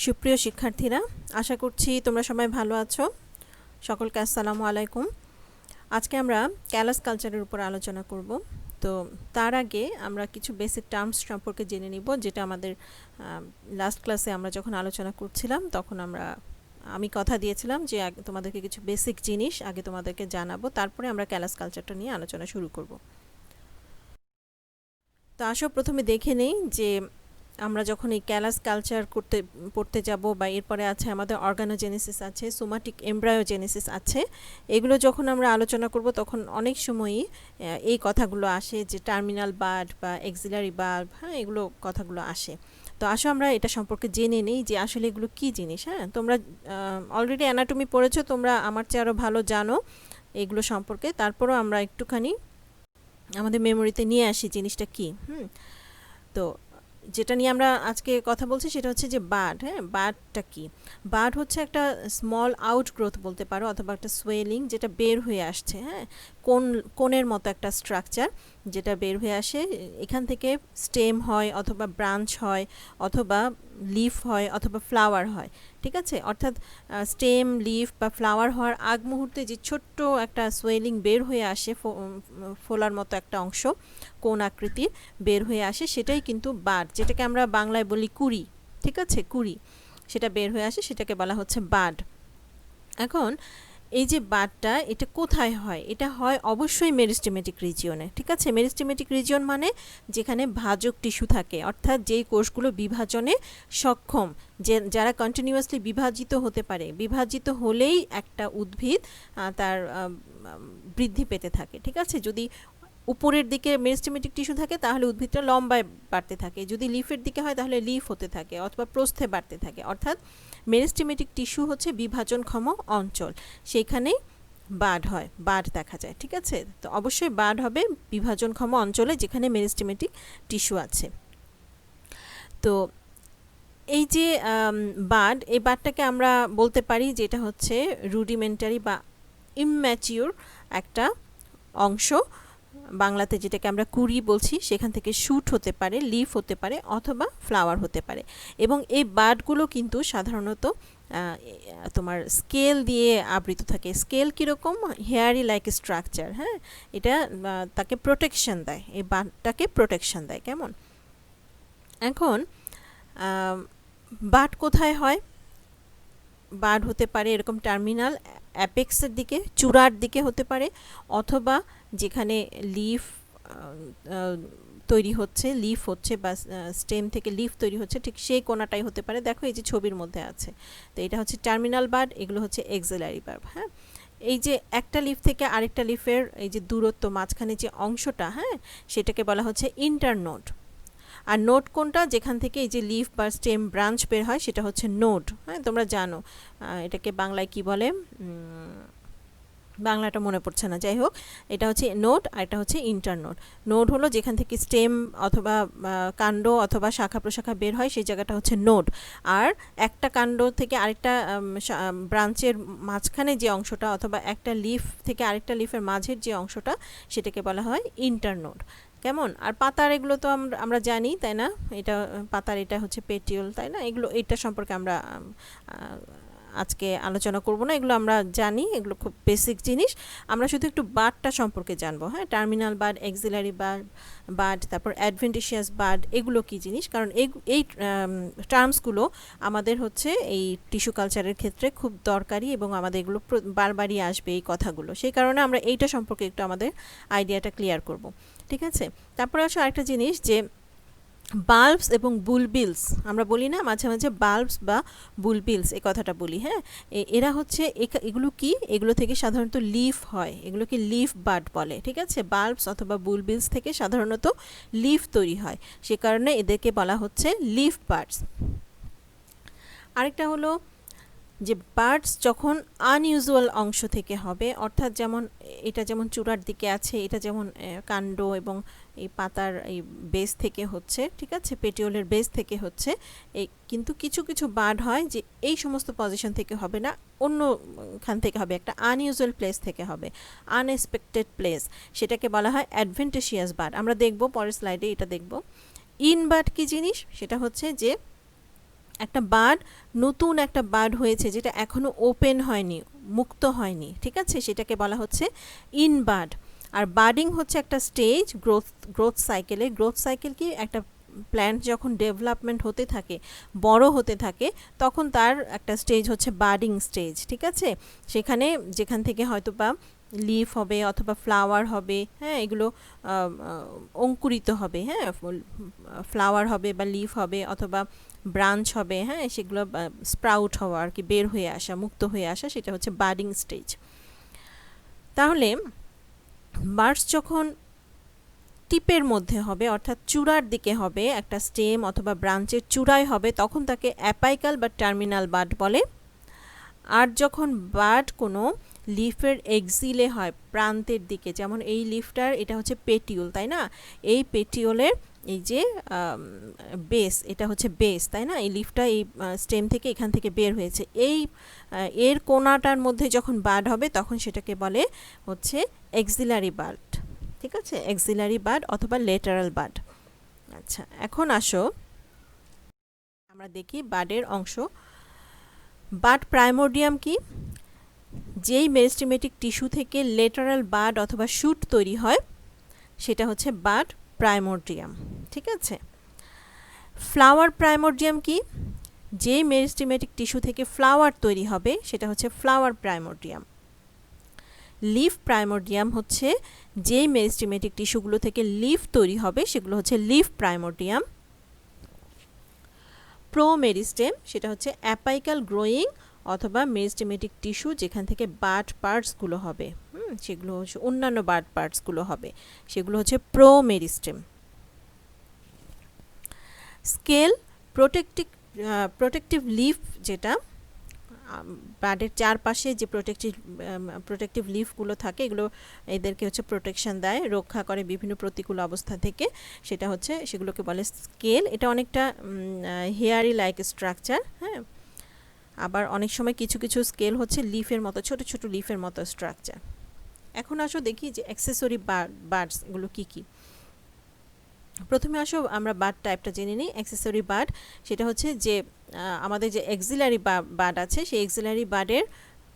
সুপ্রিয় শিক্ষার্থীরা, আশা করছি তোমরা সবাই ভালো আছো। সকলকে আসসালামু আলাইকুম। আজকে আমরা ক্যালাস কালচারের উপর আলোচনা করব। তো তার আগে আমরা কিছু বেসিক টার্মস সম্পর্কে জেনে নিব, যেটা আমাদের লাস্ট ক্লাসে আমরা যখন আলোচনা করছিলাম তখন আমি কথা দিয়েছিলাম যে তোমাদেরকে কিছু বেসিক জিনিস আগে তোমাদেরকে জানাবো, তারপরে আমরা ক্যালাস কালচারটা নিয়ে আলোচনা শুরু করব। তো আসো প্রথমে দেখে নেই যে আমরা যখন এই ক্যালাস কালচার পড়তে যাব বা এরপরে আছে আমাদের অর্গানোজেনেসিস আছে, সোমাটিক এমব্রায়োজেনেসিস আছে, এগুলো যখন আমরা আলোচনা করব তখন অনেক সময়ই এই কথাগুলো আসে যে টার্মিনাল বার্ড বা এক্সিলারি বার্ব, হ্যাঁ, এগুলো কথাগুলো আসে। তো আসো আমরা এটা সম্পর্কে জেনে নেই যে আসলে এগুলো কী জিনিস। হ্যাঁ, তোমরা অলরেডি অ্যানাটমি পড়েছো, তোমরা আমার চেয়ে আরও ভালো জানো এগুলো সম্পর্কে, তারপরও আমরা একটুখানি আমাদের মেমোরিতে নিয়ে আসি জিনিসটা কী। তো যেটা নিয়ে আমরা আজকে কথা বলছি সেটা হচ্ছে যে বার্ড। হ্যাঁ, বার্ডটা কি? বার্ড হচ্ছে একটা স্মল আউটগ্রোথ বলতে পারো, অথবা একটা সোয়েলিং যেটা বের হয়ে আসছে। হ্যাঁ, কোনের মতো একটা স্ট্রাকচার যেটা বের হয়ে আসে, এখান থেকে স্টেম হয় অথবা ব্রাঞ্চ হয় অথবা লিফ হয় অথবা ফ্লাওয়ার হয়। ঠিক আছে, অর্থাৎ স্টেম, লিফ বা ফ্লাওয়ার হওয়ার আগ মুহূর্তে যে ছোট্ট একটা সোয়েলিং বের হয়ে আসে, ফোলার মতো একটা অংশ কোন আকৃতির বের হয়ে আসে, সেটাই কিন্তু বার্ড, যেটাকে আমরা বাংলায় বলি কুঁড়ি। ঠিক আছে, কুঁড়ি, সেটা বের হয়ে আসে, সেটাকে বলা হচ্ছে বার্ড। এখন এই যে বার্ডটা, এটা কোথায় হয়? এটা হয় অবশ্যই মেরিস্টেমেটিক রিজিয়নে। ঠিক আছে, মেরিস্টেমেটিক রিজিয়ন মানে যেখানে ভাজক টিস্যু থাকে, অর্থাৎ যেই কোষগুলো বিভাজনে সক্ষম, যারা কন্টিনিউয়াসলি বিভাজিত হতে পারে, বিভাজিত হলেই একটা উদ্ভিদ তার বৃদ্ধি পেতে থাকে। ঠিক আছে, যদি উপরের দিকে মেরিস্টেমেটিক টিস্যু থাকে তাহলে উদ্ভিদটা লম্বায় বাড়তে থাকে, যদি লিফের দিকে হয় তাহলে লিফ হতে থাকে অথবা প্রস্থে বাড়তে থাকে। অর্থাৎ মেরিস্টেমেটিক টিস্যু হচ্ছে বিভাজনক্ষম অঞ্চল, সেইখানেই বার্ড হয়, বার্ড দেখা যায়। ঠিক আছে, তো অবশ্যই বার্ড হবে বিভাজনক্ষম অঞ্চলে যেখানে মেরিস্টেমেটিক টিস্যু আছে। তো এই যে বার্ড, এই বার্ডটাকে আমরা বলতে পারি যেটা হচ্ছে রুডিমেন্টারি বা ইম্যাচিউর একটা অংশ, বাংলাতে যেটাকে আমরা কুঁড়ি বলছি, সেখান থেকে শুট হতে পারে, লিফ হতে পারে অথবা ফ্লাওয়ার হতে পারে। এবং এই বার্ডগুলো কিন্তু সাধারণত তোমার স্কেল দিয়ে আবৃত থাকে। স্কেল কীরকম? Hairy like structure. হ্যাঁ, এটা তাকে প্রোটেকশন দেয়, এই বার্ডটাকে প্রোটেকশন দেয়। কেমন? এখন বার্ড কোথায় হয়? বার্ড হতে পারে এরকম টার্মিনাল অ্যাপেক্সের দিকে, চূড়ার দিকে হতে পারে, অথবা যেখানে লিফ তৈরি হচ্ছে, লিফ হচ্ছে বা স্টেম থেকে লিফ তৈরি হচ্ছে, ঠিক সেই কোনাটাই হতে পারে। দেখো এই যে ছবির মধ্যে আছে, তো এটা হচ্ছে টার্মিনাল বার্ড, এগুলো হচ্ছে এক্সিলারি বার্ব। হ্যাঁ, এই যে একটা লিফ থেকে আরেকটা লিফের এই যে দূরত্ব, মাঝখানে যে অংশটা, হ্যাঁ, সেটাকে বলা হচ্ছে ইন্টারনোড। আর নোড কোনটা? যেখান থেকে এই যে লিফ বা স্টেম ব্রাঞ্চ বের হয়, সেটা হচ্ছে নোড। হ্যাঁ, তোমরা জানো এটাকে বাংলায় কি বলে, বাংলাটা মনে পড়ছে না, যাই হোক, এটা হচ্ছে নোড আর এটা হচ্ছে ইন্টারনোড। নোড হলো যেখান থেকে স্টেম অথবা কাণ্ড অথবা শাখা প্রশাখা বের হয়, সেই জায়গাটা হচ্ছে নোড। আর একটা কাণ্ড থেকে আরেকটা ব্রাঞ্চের মাঝখানে যে অংশটা, অথবা একটা লিফ থেকে আরেকটা লিফের মাঝের যে অংশটা, সেটাকে বলা হয় ইন্টারনোড। কেমন? আর পাতার এগুলো তো আমরা জানি, তাই না? এটা পাতার, এটা হচ্ছে পেটিওল, তাই না? এগুলো, এটা সম্পর্কে আমরা আজকে আলোচনা করব না, এগুলো আমরা জানি, এগুলো খুব বেসিক জিনিস। আমরা শুধু একটু বার্ডটা সম্পর্কে জানবো। হ্যাঁ, টার্মিনাল বার্ড, এক্সিলারি বার্ড, তারপর অ্যাডভেন্টিশিয়াস বার্ড, এগুলো কি জিনিস, কারণ এই টার্মসগুলো আমাদের হচ্ছে এই টিস্যু কালচারের ক্ষেত্রে খুব দরকারি, এবং আমাদের এগুলো বারবারই আসবে এই কথাগুলো, সেই কারণে আমরা এইটা সম্পর্কে একটু আমাদের আইডিয়াটা ক্লিয়ার করব। ঠিক আছে, তারপরে আসলে আরেকটা জিনিস, যে বাল্বস এবং বুলবিলস, আমরা বলি না মাঝে মাঝে বাল্বস বা বুলবিলস, এই কথাটা বলি। হ্যাঁ, এরা হচ্ছে এগুলো কি, এগুলো থেকে সাধারণত লিফ হয়, এগুলোকে লিফ বার্ড বলে। ঠিক আছে, বাল্বস অথবা বুলবিলস থেকে সাধারণত লিফ তৈরি হয়, সে কারণে এদেরকে বলা হচ্ছে লিফ বার্ডস। আরেকটা হলো যে বার্ডস যখন আনইউজুয়াল অংশ থেকে হবে, অর্থাৎ যেমন এটা যেমন চূড়ার দিকে আছে, এটা যেমন কাণ্ড এবং এই পাতার এই বেস থেকে হচ্ছে, ঠিক আছে, পেটিওলের বেস থেকে হচ্ছে, এই কিন্তু কিছু কিছু বার্ড হয় যে এই সমস্ত পজিশন থেকে হবে না, অন্যখান থেকে হবে, একটা আনইউজুয়াল প্লেস থেকে হবে, আনএক্সপেক্টেড প্লেস, সেটাকে বলা হয় অ্যাডভেন্টিশিয়াস বার্ড। আমরা দেখব পরের স্লাইডে, এটা দেখব। ইন বার্ড কি জিনিস, সেটা হচ্ছে যে একটা বাড, নতুন একটা বাড হয়েছে যেটা এখনো ওপেন হয়নি, মুক্ত হয়নি, ঠিক আছে, সেটাকে বলা হচ্ছে ইনবাড। আর বাডিং হচ্ছে একটা স্টেজ গ্রোথ সাইকেলে। গ্রোথ সাইকেল কি, একটা প্ল্যান্ট যখন ডেভেলপমেন্ট হতে থাকে, বড় হতে থাকে, তখন তার একটা স্টেজ হচ্ছে বাডিং স্টেজ, ঠিক আছে। সেখানে যেখান থেকে হয়তো বা লিফ হবে অথবা ফ্লাওয়ার হবে, হ্যাঁ, এগুলো অঙ্কুরিত হবে, হ্যাঁ, ফ্লাওয়ার হবে বা লিফ হবে অথবা ব্রাঞ্চ হবে, হ্যাঁ, সেগুলো স্প্রাউট হওয়া আর কি, বের হয়ে আসা, মুক্ত হয়ে আসা, সেটা হচ্ছে বাডিং স্টেজ। তাহলে বাডস যখন টিপের মধ্যে হবে, অর্থাৎ চূড়ার দিকে হবে, একটা স্টেম অথবা ব্রাঞ্চের চূড়ায় হবে, তখন তাকে অ্যাপাইকাল বা টার্মিনাল বাড বলে। আর যখন বাড কোনো লিফের এক্সিলে হয়, প্রান্তের দিকে, যেমন এই লিফটার এটা হচ্ছে পেটিউল, তাই না, এই পেটিউলের এই যে বেস, এটা হচ্ছে বেস, তাই না, এই লিফটা এই স্টেম থেকে এখান থেকে বের হয়েছে, এই এর কোনাটার মধ্যে যখন বাড হবে তখন সেটাকে বলে হচ্ছে এক্সিলারি বাড, ঠিক আছে, এক্সিলারি বাড অথবা লেটারাল বাড। আচ্ছা, এখন আসো আমরা দেখি বাডের অংশ। বাড প্রাইমোর্ডিয়াম কি, যেই মেরিস্টেমেটিক টিস্যু থেকে লেটারাল বাড অথবা শুট তৈরি হয় সেটা হচ্ছে বাড প্রাইমোর্ডিয়াম, ঠিক আছে। ফ্লাওয়ার প্রাইমোর্ডিয়াম কি, যেই মেরিস্টেমেটিক টিস্যু থেকে ফ্লাওয়ার তৈরি হবে সেটা হচ্ছে ফ্লাওয়ার প্রাইমোর্ডিয়াম। লিফ প্রাইমোর্ডিয়াম হচ্ছে যেই মেরিস্টেমেটিক টিস্যুগুলো থেকে লিফ তৈরি হবে সেগুলো হচ্ছে লিফ প্রাইমোর্ডিয়াম। প্রোমেরিস্টেম সেটা হচ্ছে অ্যাপাইকাল গ্রোয়িং অথবা মেরিস্টেমেটিক টিস্যু যেখান থেকে বাড পার্টসগুলো হবে, সেগুলো হচ্ছে অন্যান্য বাড পার্টসগুলো হবে, সেগুলো হচ্ছে প্রোমেরিস্টেম। স্কেল প্রোটেক্টিভ লিফ, যেটা বাডের চারপাশে যে প্রোটেক্টিভ লিফগুলো থাকে, এগুলো এদেরকে হচ্ছে প্রোটেকশন দেয়, রক্ষা করে বিভিন্ন প্রতিকূল অবস্থা থেকে, সেটা হচ্ছে সেগুলোকে বলে স্কেল। এটা অনেকটা হেয়ারি লাইক স্ট্রাকচার, হ্যাঁ, আবার অনেক সময় কিছু কিছু স্কেল হচ্ছে লিফের মতো, ছোট ছোট লিফের মতো স্ট্রাকচার। এখন আসো দেখি যে অ্যাক্সেসরি বার্ডস এগুলো কি কি। প্রথমে আসো আমরা বার্ড টাইপটা জেনে নিই। অ্যাক্সেসরি বার্ড সেটা হচ্ছে যে আমাদের যে এক্সিলারি বার্ড আছে, সেই এক্সিলারি বার্ডের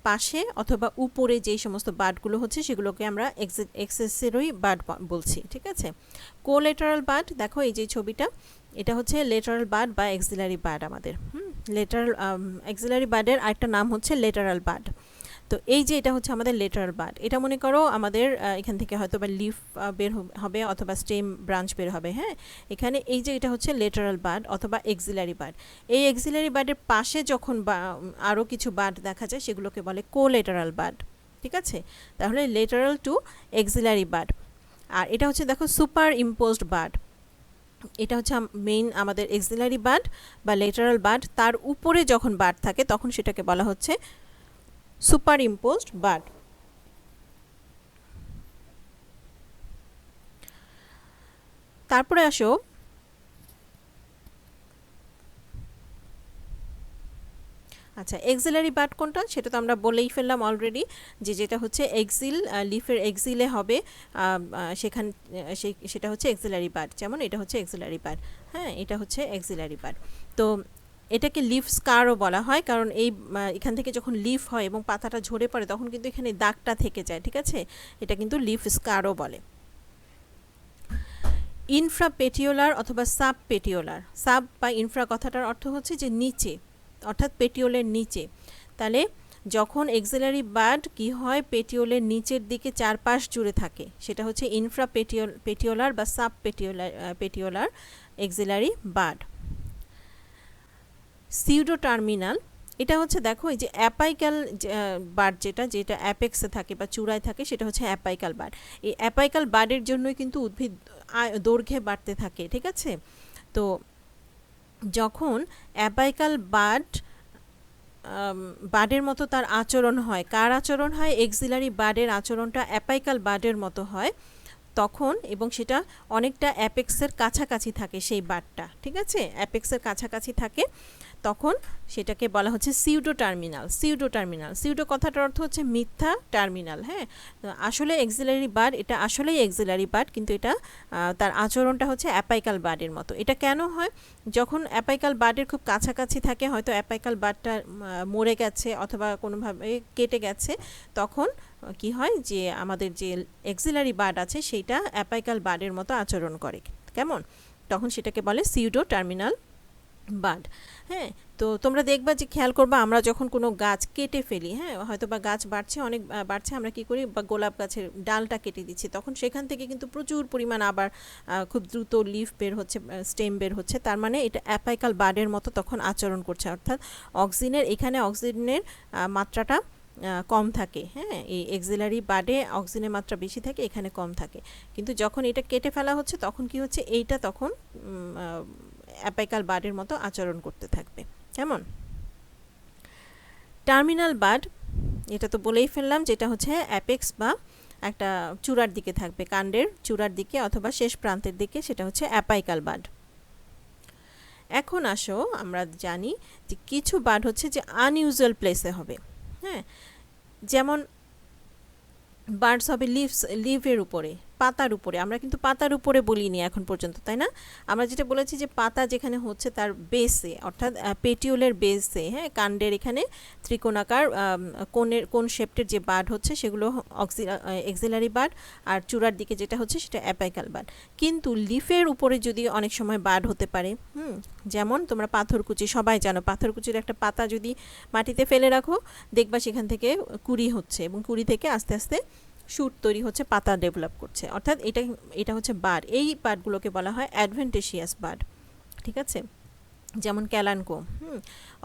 পাশে অথবা উপরে যেই সমস্ত বার্ডগুলো হচ্ছে সেগুলোকে আমরা অ্যাক্সেসরি বার্ড বলছি, ঠিক আছে। কোলেটারাল বার্ড, দেখো এই যে ছবিটা, এটা হচ্ছে লেটারাল বার্ড বা এক্সিলারি বার্ড আমাদের। লেটারাল এক্সিলারি বার্ডের আরেকটা নাম হচ্ছে লেটারাল বার্ড। তো এই যে এটা হচ্ছে আমাদের লেটারাল বার্ড, এটা মনে করো আমাদের এখান থেকে হয়তো বা লিফ বের হবে অথবা স্টেম ব্রাঞ্চ বের হবে, হ্যাঁ, এখানে এই যে এটা হচ্ছে লেটারাল বার্ড অথবা এক্সিলারি বার্ড। এই এক্সিলারি বার্ডের পাশে যখন আরও কিছু বার্ড দেখা যায় সেগুলোকে বলে কোলেটারাল বার্ড, ঠিক আছে। তাহলে লেটারাল টু এক্সিলারি বার্ড। আর এটা হচ্ছে দেখো সুপার ইম্পোজড বার্ড, এটা হচ্ছে মেইন আমাদের এক্সিলারি বার্ড বা লেটারাল বার্ড, তার উপরে যখন বার্ড থাকে তখন সেটাকে বলা হচ্ছে সুপার ইম্পোজড বার্ড। তারপরে আসো আচ্ছা, এক্সিলারি বার্ড কোনটা সেটা তো আমরা বলেই ফেললাম অলরেডি, যে যেটা হচ্ছে এক্সিল, লিফের এক্সিলে হবে, সেখান সেটা হচ্ছে এক্সিলারি বার্ড। যেমন এটা হচ্ছে এক্সিলারি বার্ড, হ্যাঁ, এটা হচ্ছে এক্সিলারি বার্ড। তো এটাকে লিফ স্কারও বলা হয়, কারণ এখান থেকে যখন লিফ হয় এবং পাতাটা ঝরে পড়ে তখন কিন্তু এখানে দাগটা থেকে যায়, ঠিক আছে, এটা কিন্তু লিফ স্কারও বলে। ইনফ্রাপেটিওলার অথবা সাব পেটিওলার, সাব বা ইনফ্রা কথাটার অর্থ হচ্ছে যে নিচে, অর্থাৎ পেটিওলের নিচে। তাহলে যখন এক্সিলারি বার্ড কি হয়, পেটিওলের নিচের দিকে চারপাশ জুড়ে থাকে, সেটা হচ্ছে পেটিওলার বা সাব পেটিওলার এক্সিলারি বার্ড। সিউডোটার্মিনাল, এটা হচ্ছে দেখো এই যে অ্যাপাইকাল বার্ড, যেটা অ্যাপেক্সে থাকে বা চূড়ায় থাকে সেটা হচ্ছে অ্যাপাইকাল বার্ড। এই অ্যাপাইকাল বার্ডের জন্যই কিন্তু উদ্ভিদ দৈর্ঘ্যে বাড়তে থাকে, ঠিক আছে। তো যখন অ্যাপাইকাল বার্ডের মতো তার আচরণ হয়, কার আচরণ হয়, এক্সিলারি বার্ডের আচরণটা অ্যাপাইকাল বার্ডের মতো হয়, তখন এবং সেটা অনেকটা অ্যাপেক্সের কাছাকাছি থাকে সেই বারটা, ঠিক আছে, অ্যাপেক্সের কাছাকাছি থাকে, তখন সেটাকে বলা হচ্ছে সিউডো টার্মিনাল। সিউডো কথাটার অর্থ হচ্ছে মিথ্যা টার্মিনাল। হ্যাঁ, আসলে এক্সিলারি বার্ড, এটা আসলেই এক্সিলারি বার্ড, কিন্তু এটা তার আচরণটা হচ্ছে অ্যাপাইকাল বার্ডের মতো। এটা কেন হয়? যখন অ্যাপাইকাল বার্ডের খুব কাছাকাছি থাকে, হয়তো অ্যাপাইকাল বার্ডটা মরে গেছে অথবা কোনোভাবে কেটে গেছে, তখন কি হয় যে আমাদের যে এক্সিলারি বার্ড আছে সেইটা অ্যাপাইকাল বার্ডের মতো আচরণ করে। কেমন? তখন সেটাকে বলে সিউডো টার্মিনাল বার্ড। হ্যাঁ, তো তোমরা দেখবা যে খেয়াল করবা আমরা যখন কোনো গাছ কেটে ফেলি, হ্যাঁ, হয়তো বা গাছ বাড়ছে, অনেক বাড়ছে, আমরা কি করি, বা গোলাপ গাছের ডালটা কেটে দিচ্ছি, তখন সেখান থেকে কিন্তু প্রচুর পরিমাণ আবার খুব দ্রুত লিফ বের হচ্ছে, স্টেম বের হচ্ছে। তার মানে এটা অ্যাপাইকাল বার্ডের মতো তখন আচরণ করছে, অর্থাৎ এখানে অক্সিজেনের মাত্রাটা কম থাকে। হ্যাঁ, এই এক্সিলারি বার্ডে অক্সিজেনের মাত্রা বেশি থাকে, এখানে কম থাকে। কিন্তু যখন এটা কেটে ফেলা হচ্ছে তখন কি হচ্ছে, এইটা তখন অ্যাপাইকাল বার্ডের মতো আচরণ করতে থাকবে। কেমন? টার্মিনাল বার্ড, এটা তো বলেই ফেললাম, যেটা হচ্ছে অ্যাপেক্স বা একটা চূড়ার দিকে থাকবে, কাণ্ডের চূড়ার দিকে অথবা শেষ প্রান্তের দিকে, সেটা হচ্ছে অ্যাপাইকাল বার্ড। এখন আসো আমরা জানি যে কিছু বার্ড হচ্ছে যে আনইউজুয়াল প্লেসে হবে। হ্যাঁ, যেমন বার্ডস হবে লিভের উপরে, পাতার উপরে। আমরা কিন্তু পাতার উপরে বলিনি এখন পর্যন্ত, তাই না? আমরা যেটা বলেছি যে পাতা যেখানে হচ্ছে তার বেসে, অর্থাৎ পেটিউলের বেসে, হ্যাঁ, কাণ্ডের এখানে ত্রিকোণাকার কোন শেপটের যে বার্ড হচ্ছে সেগুলো এক্সিলারি বার্ড, আর চূড়ার দিকে যেটা হচ্ছে সেটা অ্যাপাইকাল বার্ড। কিন্তু লিফের উপরে যদি অনেক সময় বার্ড হতে পারে, যেমন তোমরা পাথরকুচি, সবাই জানো পাথরকুচির একটা পাতা যদি মাটিতে ফেলে রাখো, দেখবা সেখান থেকে কুঁড়ি হচ্ছে, এবং কুঁড়ি থেকে আস্তে আস্তে শুট তৈরি হচ্ছে, পাতা ডেভেলপ করছে, অর্থাৎ এটা হচ্ছে বার্ড। এই বার্ডগুলোকে বলা হয় অ্যাডভেন্টেশিয়াস বার্ড, ঠিক আছে, যেমন ক্যালানকো।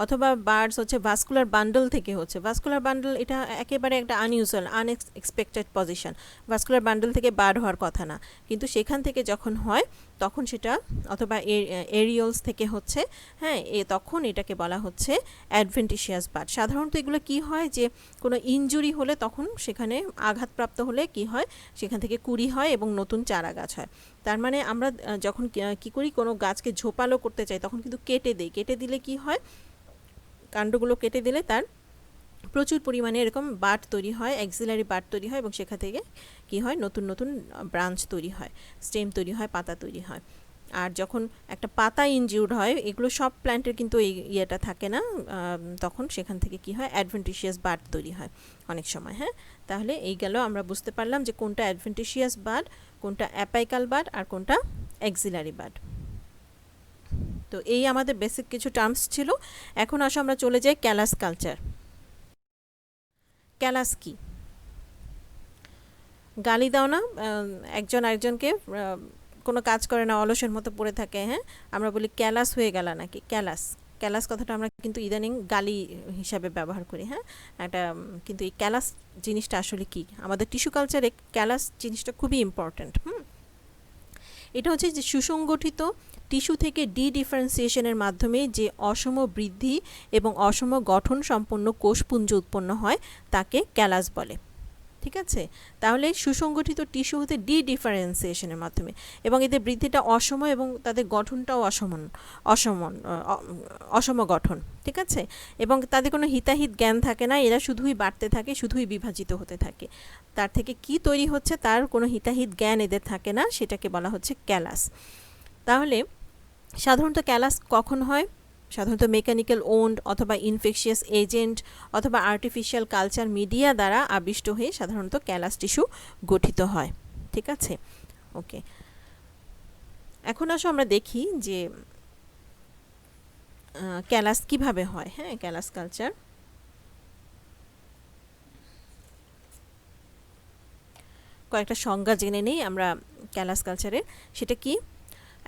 অথবা বার্ডস হচ্ছে ভাস্কুলার বান্ডল থেকে হচ্ছে। ভাস্কুলার বান্ডল এটা একেবারে একটা unusual, unexpected position. Vascular bundle থেকে বার্ড হওয়ার কথা না, কিন্তু সেখান থেকে যখন হয় তখন সেটা, অথবা এরিয়লস থেকে হচ্ছে, হ্যাঁ, তখন এটাকে বলা হচ্ছে অ্যাডভেন্টিশিয়াস বার্ড। সাধারণত এগুলো কি হয় যে কোনো ইনজুরি হলে, তখন সেখানে আঘাতপ্রাপ্ত হলে কি হয়, সেখান থেকে কুঁড়ি হয় এবং নতুন চারা গাছ হয়। তার মানে আমরা যখন কি করি, কোনো গাছকে ঝোপালো করতে চাই, তখন কিন্তু কেটে দিই। কেটে দিলে কি হয়, কাণ্ডগুলো কেটে দিলে তার প্রচুর পরিমাণে এরকম বার্ড তৈরি হয়, এক্সিলারি বার্ড তৈরি হয়, এবং সেখান থেকে কি হয়, নতুন নতুন ব্রাঞ্চ তৈরি হয়, স্টেম তৈরি হয়, পাতা তৈরি হয়। আর যখন একটা পাতা ইনজিউর্ড হয়, এগুলো সব প্ল্যান্টের কিন্তু এই ইয়েটা থাকে না, তখন সেখান থেকে কি হয়, অ্যাডভেন্টিশিয়াস বার্ড তৈরি হয় অনেক সময়। হ্যাঁ, তাহলে এই গেল, আমরা বুঝতে পারলাম যে কোনটা অ্যাডভেন্টিশিয়াস বার্ড, কোনটা অ্যাপাইকাল বার্ড, আর কোনটা এক্সিলারি বার্ড। তো এই আমাদের বেসিক কিছু টার্মস ছিল। এখন আসো আমরা চলে যাই ক্যালাস কালচার। ক্যালাস কি? গালি দাও না, একজন আরেকজনকে কোনো কাজ করে না, অলসের মতো পড়ে থাকে, হ্যাঁ, আমরা বলি ক্যালাস হয়ে গেল নাকি। ক্যালাস কথাটা আমরা কিন্তু ইদানিং গালি হিসাবে ব্যবহার করি। হ্যাঁ, একটা, কিন্তু এই ক্যালাস জিনিসটা আসলে কি? আমাদের টিস্যু কালচারে ক্যালাস জিনিসটা খুবই ইম্পর্ট্যান্ট। এটা হচ্ছে যে সুসংগঠিত টিস্যু থেকে ডিফারেন্সিয়েশনের মাধ্যমে যে অসম বৃদ্ধি এবং অসম গঠন সম্পন্ন কোষপুঞ্জ উৎপন্ন হয় তাকে ক্যালাস বলে। ঠিক আছে, তাহলে সুসংগঠিত টিস্যু হতে ডিফারেন্সিয়েশনের মাধ্যমে, এবং এদের বৃদ্ধিটা অসম এবং তাদের গঠনটাও অসম গঠন। ঠিক আছে, এবং তাদের কোনো হিতাহিত জ্ঞান থাকে না, এরা শুধুই বাড়তে থাকে, শুধুই বিভাজিত হতে থাকে। তার থেকে কি তৈরি হচ্ছে তার কোনো হিতাহিত জ্ঞান এদের থাকে না, সেটাকে বলা হচ্ছে ক্যালাস। তাহলে সাধারণত ক্যালাস কখন হয়? সাধারণত মেকানিক্যাল ওন্ড অথবা ইনফেকশিয়াস এজেন্ট অথবা আর্টিফিশিয়াল কালচার মিডিয়া দ্বারা আবিষ্ট হয়ে সাধারণত ক্যালাস টিস্যু গঠিত হয়। ঠিক আছে, ওকে। এখন আসো আমরা দেখি যে ক্যালাস কিভাবে হয়। হ্যাঁ, ক্যালাস কালচার। কয়েকটা সংজ্ঞা জেনে নেই আমরা ক্যালাস কালচারের। সেটা কি?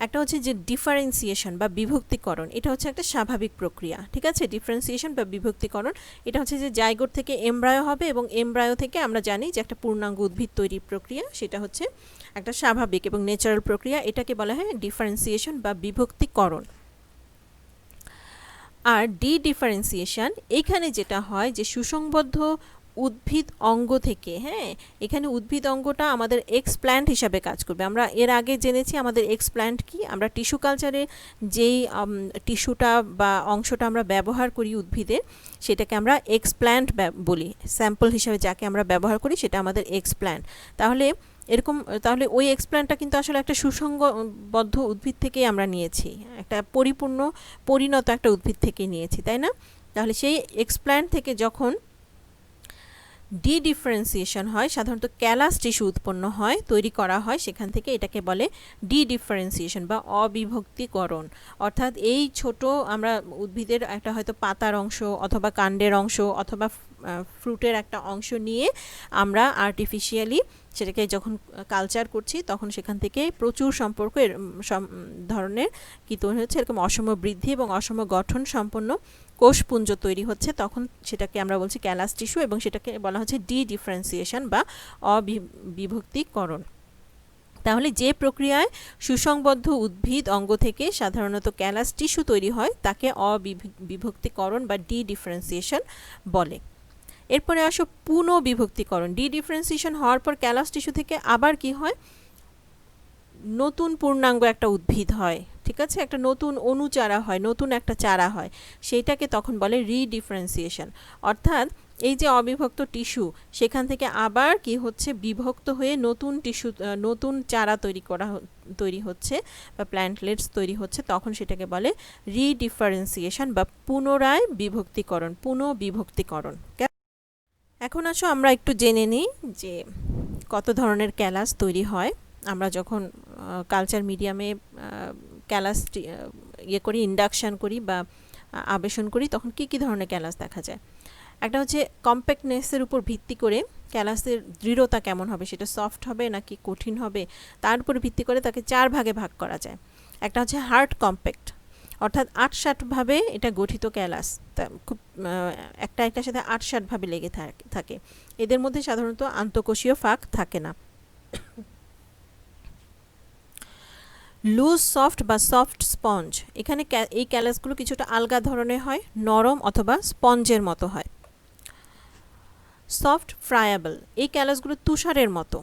একটা হচ্ছে যে ডিফারেন্সিয়েশন বা বিভক্তিকরণ, এটা হচ্ছে একটা স্বাভাবিক প্রক্রিয়া। ঠিক আছে, ডিফারেন্সিয়েশন বা বিভক্তিকরণ, এটা হচ্ছে যে জাইগোট থেকে এমব্রায়ো হবে, এবং এমব্রায়ো থেকে আমরা জানি যে একটা পূর্ণাঙ্গ উদ্ভিদ তৈরির প্রক্রিয়া, সেটা হচ্ছে একটা স্বাভাবিক এবং ন্যাচারাল প্রক্রিয়া। এটাকে বলা হয় ডিফারেন্সিয়েশন বা বিভক্তিকরণ। আর ডিফারেন্সিয়েশন, এইখানে যেটা হয় যে সুসংবদ্ধ উদ্ভিদ অঙ্গ থেকে, হ্যাঁ, এখানে উদ্ভিদ অঙ্গটা আমাদের এক্সপ্ল্যান্ট হিসাবে কাজ করবে। আমরা এর আগে জেনেছি আমাদের এক্সপ্ল্যান্ট কি। আমরা টিস্যু কালচারে যেই টিস্যুটা বা অংশটা আমরা ব্যবহার করি উদ্ভিদের, সেটাকে আমরা এক্সপ্ল্যান্ট বলি। স্যাম্পল হিসাবে যাকে আমরা ব্যবহার করি সেটা আমাদের এক্সপ্ল্যান্ট। তাহলে ওই এক্সপ্ল্যান্টটা কিন্তু আসলে একটা সুসংবদ্ধ উদ্ভিদ থেকেই আমরা নিয়েছি, একটা পরিণত একটা উদ্ভিদ থেকে নিয়েছি, তাই না? তাহলে সেই এক্সপ্ল্যান্ট থেকে যখন ডিফারেন্সিয়েশন হয়, সাধারণত ক্যালাস টিস্যু উৎপন্ন হয়, তৈরি করা হয়, সেখান থেকে এটাকে বলে ডিফারেন্সিয়েশন বা অবিভক্তিকরণ। অর্থাৎ এই ছোট আমরা উদ্ভিদের একটা হয়তো পাতার অংশ অথবা কাণ্ডের অংশ অথবা ফ্রুটের একটা অংশ নিয়ে আমরা আর্টিফিশিয়ালি সেটাকে যখন কালচার করছি, তখন সেখান থেকে প্রচুর ধরনের কি তৈরি হচ্ছে, এরকম অসম বৃদ্ধি এবং অসম গঠন সম্পন্ন কোষপুঞ্জ তৈরি হচ্ছে। তখন সেটাকে আমরা বলছি ক্যালাস টিস্যু এবং সেটাকে বলা হচ্ছে ডিফারেন্সিয়েশন বা অবিভক্তিকরণ। তাহলে যে প্রক্রিয়ায় সুসংবদ্ধ উদ্ভিদ অঙ্গ থেকে সাধারণত ক্যালাস টিস্যু তৈরি হয় তাকে অবিভক্তিকরণ বা ডিফারেন্সিয়েশন বলে। এরপরে আসো পুনঃবিভক্তিকরণ। ডিফারেন্সিয়েশন হওয়ার পর ক্যালাস টিস্যু থেকে আবার কি হয়, নতুন পূর্ণাঙ্গ একটা উদ্ভিদ হয়, ঠিক আছে, একটা নতুন অনুচারা হয়, নতুন একটা চারা হয়, সেইটাকে তখন বলে ডিফারেন্সিয়েশন। অর্থাৎ এই যে অবিভক্ত টিস্যু, সেখান থেকে আবার কি হচ্ছে, বিভক্ত হয়ে নতুন টিস্যু, নতুন চারা তৈরি হচ্ছে বা প্ল্যান্টলেটস তৈরি হচ্ছে, তখন সেটাকে বলে ডিফারেন্সিয়েশন বা পুনরায় পুনঃবিভক্তিকরণ। এখন আসো আমরা একটু জেনে নিই যে কত ধরনের ক্যালাস তৈরি হয়। আমরা যখন কালচার মিডিয়ামে ক্যালাস করি, ইন্ডাকশান করি বা আবেশন করি, তখন কি ধরনের ক্যালাস দেখা যায়। একটা হচ্ছে কম্প্যাক্টনেসের উপর ভিত্তি করে ক্যালাসের দৃঢ়তা কেমন হবে, সেটা সফট হবে নাকি কঠিন হবে, তার উপর ভিত্তি করে তাকে 4 ভাগে ভাগ করা যায়। একটা হচ্ছে হার্ড কম্প্যাক্ট, অর্থাৎ ৮-৮ভাবে এটা গঠিত ক্যালাস, খুব একটার সাথে ৮-৮ভাবে লেগে থাকে। এদের মধ্যে সাধারণত আন্তঃকোষীয় ফাঁক থাকে না। লুজ সফট বা সফট স্পঞ্জ, এখানে এই ক্যালাসগুলো কিছুটা আলগা ধরনের হয়, নরম অথবা স্পঞ্জের মতো হয়। সফট ফ্রায়াবল, এই ক্যালাসগুলো তুষারের মতো,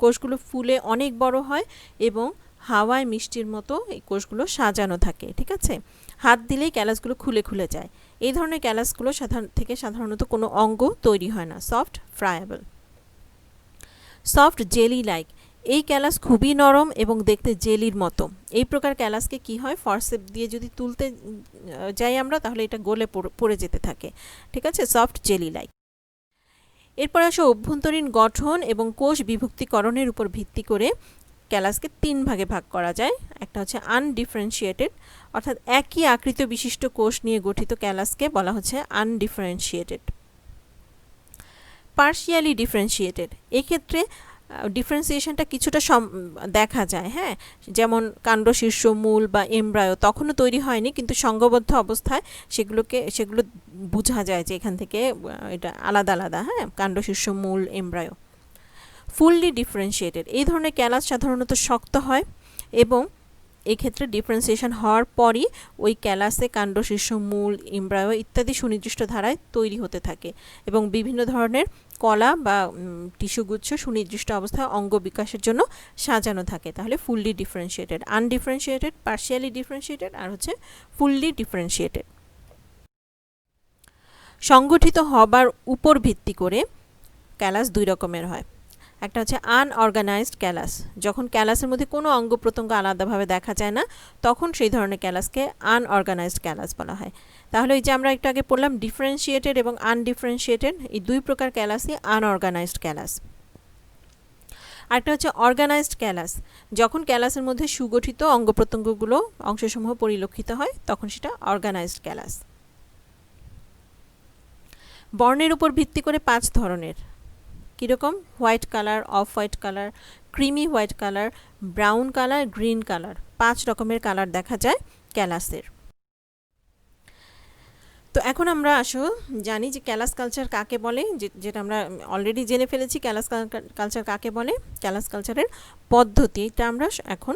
কোষগুলো ফুলে অনেক বড় হয় এবং হাওয়ায় মিষ্টির মতো এই কোষগুলো সাজানো থাকে, ঠিক আছে। হাত দিলেই ক্যালাসগুলো খুলে যায়। এই ধরনের ক্যালাসগুলো সাধারণত কোনো অঙ্গ তৈরি হয় না। সফট ফ্রায়াবল। সফট জেলি লাইক, এই ক্যালাস খুবই নরম এবং দেখতে জেলির মতো। এই প্রকার ক্যালাসকে কি হয়, ফরসেপ দিয়ে যদি তুলতে যাই আমরা, তাহলে এটা গলে পড়ে যেতে থাকে, ঠিক আছে। Soft jelly like. এরপর আসো অভ্যন্তরীণ গঠন এবং কোষ বিভক্তিকরণের উপর ভিত্তি করে ক্যালাসকে 3 ভাগে ভাগ করা যায়। একটা হচ্ছে আনডিফারেন্সিয়েটেড, অর্থাৎ একই আকৃতি বিশিষ্ট কোষ নিয়ে গঠিত ক্যালাসকে বলা হচ্ছে আনডিফারেন্সিয়েটেড। পার্শিয়ালি ডিফারেন্সিয়েটেড, এক্ষেত্রে ডিফারেন্সিয়েশনটা কিছুটা দেখা যায়, হ্যাঁ, যেমন কাণ্ড, শীর্ষ, মূল বা এমব্রায়ো তখনও তৈরি হয়নি, কিন্তু সংঘবদ্ধ অবস্থায় সেগুলো বোঝা যায় যে এখান থেকে এটা আলাদা আলাদা, হ্যাঁ, কাণ্ড, শীর্ষ, মূল, এমব্রায়ো। ফুললি ডিফারেন্সিয়েটেড, এই ধরনের ক্যালাস সাধারণত শক্ত হয় এবং এক্ষেত্রে ডিফারেন্সিয়েশন হওয়ার পরই ওই ক্যালাসে কাণ্ড, শীর্ষ, মূল, এমব্রায়ো ইত্যাদি সুনির্দিষ্ট ধারায় তৈরি হতে থাকে এবং বিভিন্ন ধরনের কলা বা টিস্যুগুচ্ছ সুনির্দিষ্ট অবস্থায় অঙ্গ বিকাশের জন্য সাজানো থাকে। তাহলে fully differentiated, undifferentiated, partially differentiated আর হচ্ছে ফুললি ডিফারেন্সিয়েটেড। সংগঠিত হবার উপর ভিত্তি করে ক্যালাস 2 রকমের হয়। একটা হচ্ছে আনঅর্গানাইজড ক্যালাস, যখন ক্যালাসের মধ্যে কোনো অঙ্গ প্রত্যঙ্গ আলাদাভাবে দেখা যায় না, তখন সেই ধরনের ক্যালাসকে আনঅর্গানাইজড ক্যালাস বলা হয়। তাহলে এই যে আমরা একটু আগে পড়লাম ডিফারেন্সিয়েটেড এবং আনডিফারেন্সিয়েটেড, এই 2 প্রকার ক্যালাসই আনঅর্গানাইজড ক্যালাস। আরেকটা হচ্ছে অর্গানাইজড ক্যালাস, যখন ক্যালাসের মধ্যে সুগঠিত অঙ্গ প্রত্যঙ্গগুলো অংশসমূহ পরিলক্ষিত হয়, তখন সেটা অর্গানাইজড ক্যালাস। বর্ণের উপর ভিত্তি করে 5 ধরনের, কীরকম, white colour, off white colour, creamy white colour, brown colour, green colour, 5 রকমের কালার দেখা যায় ক্যালাসের। তো এখন আমরা জানি যে ক্যালাস কালচার কাকে বলে, যেটা আমরা অলরেডি জেনে ফেলেছি। ক্যালাস কালচার কাকে বলে, ক্যালাস কালচারের পদ্ধতি, এটা আমরা এখন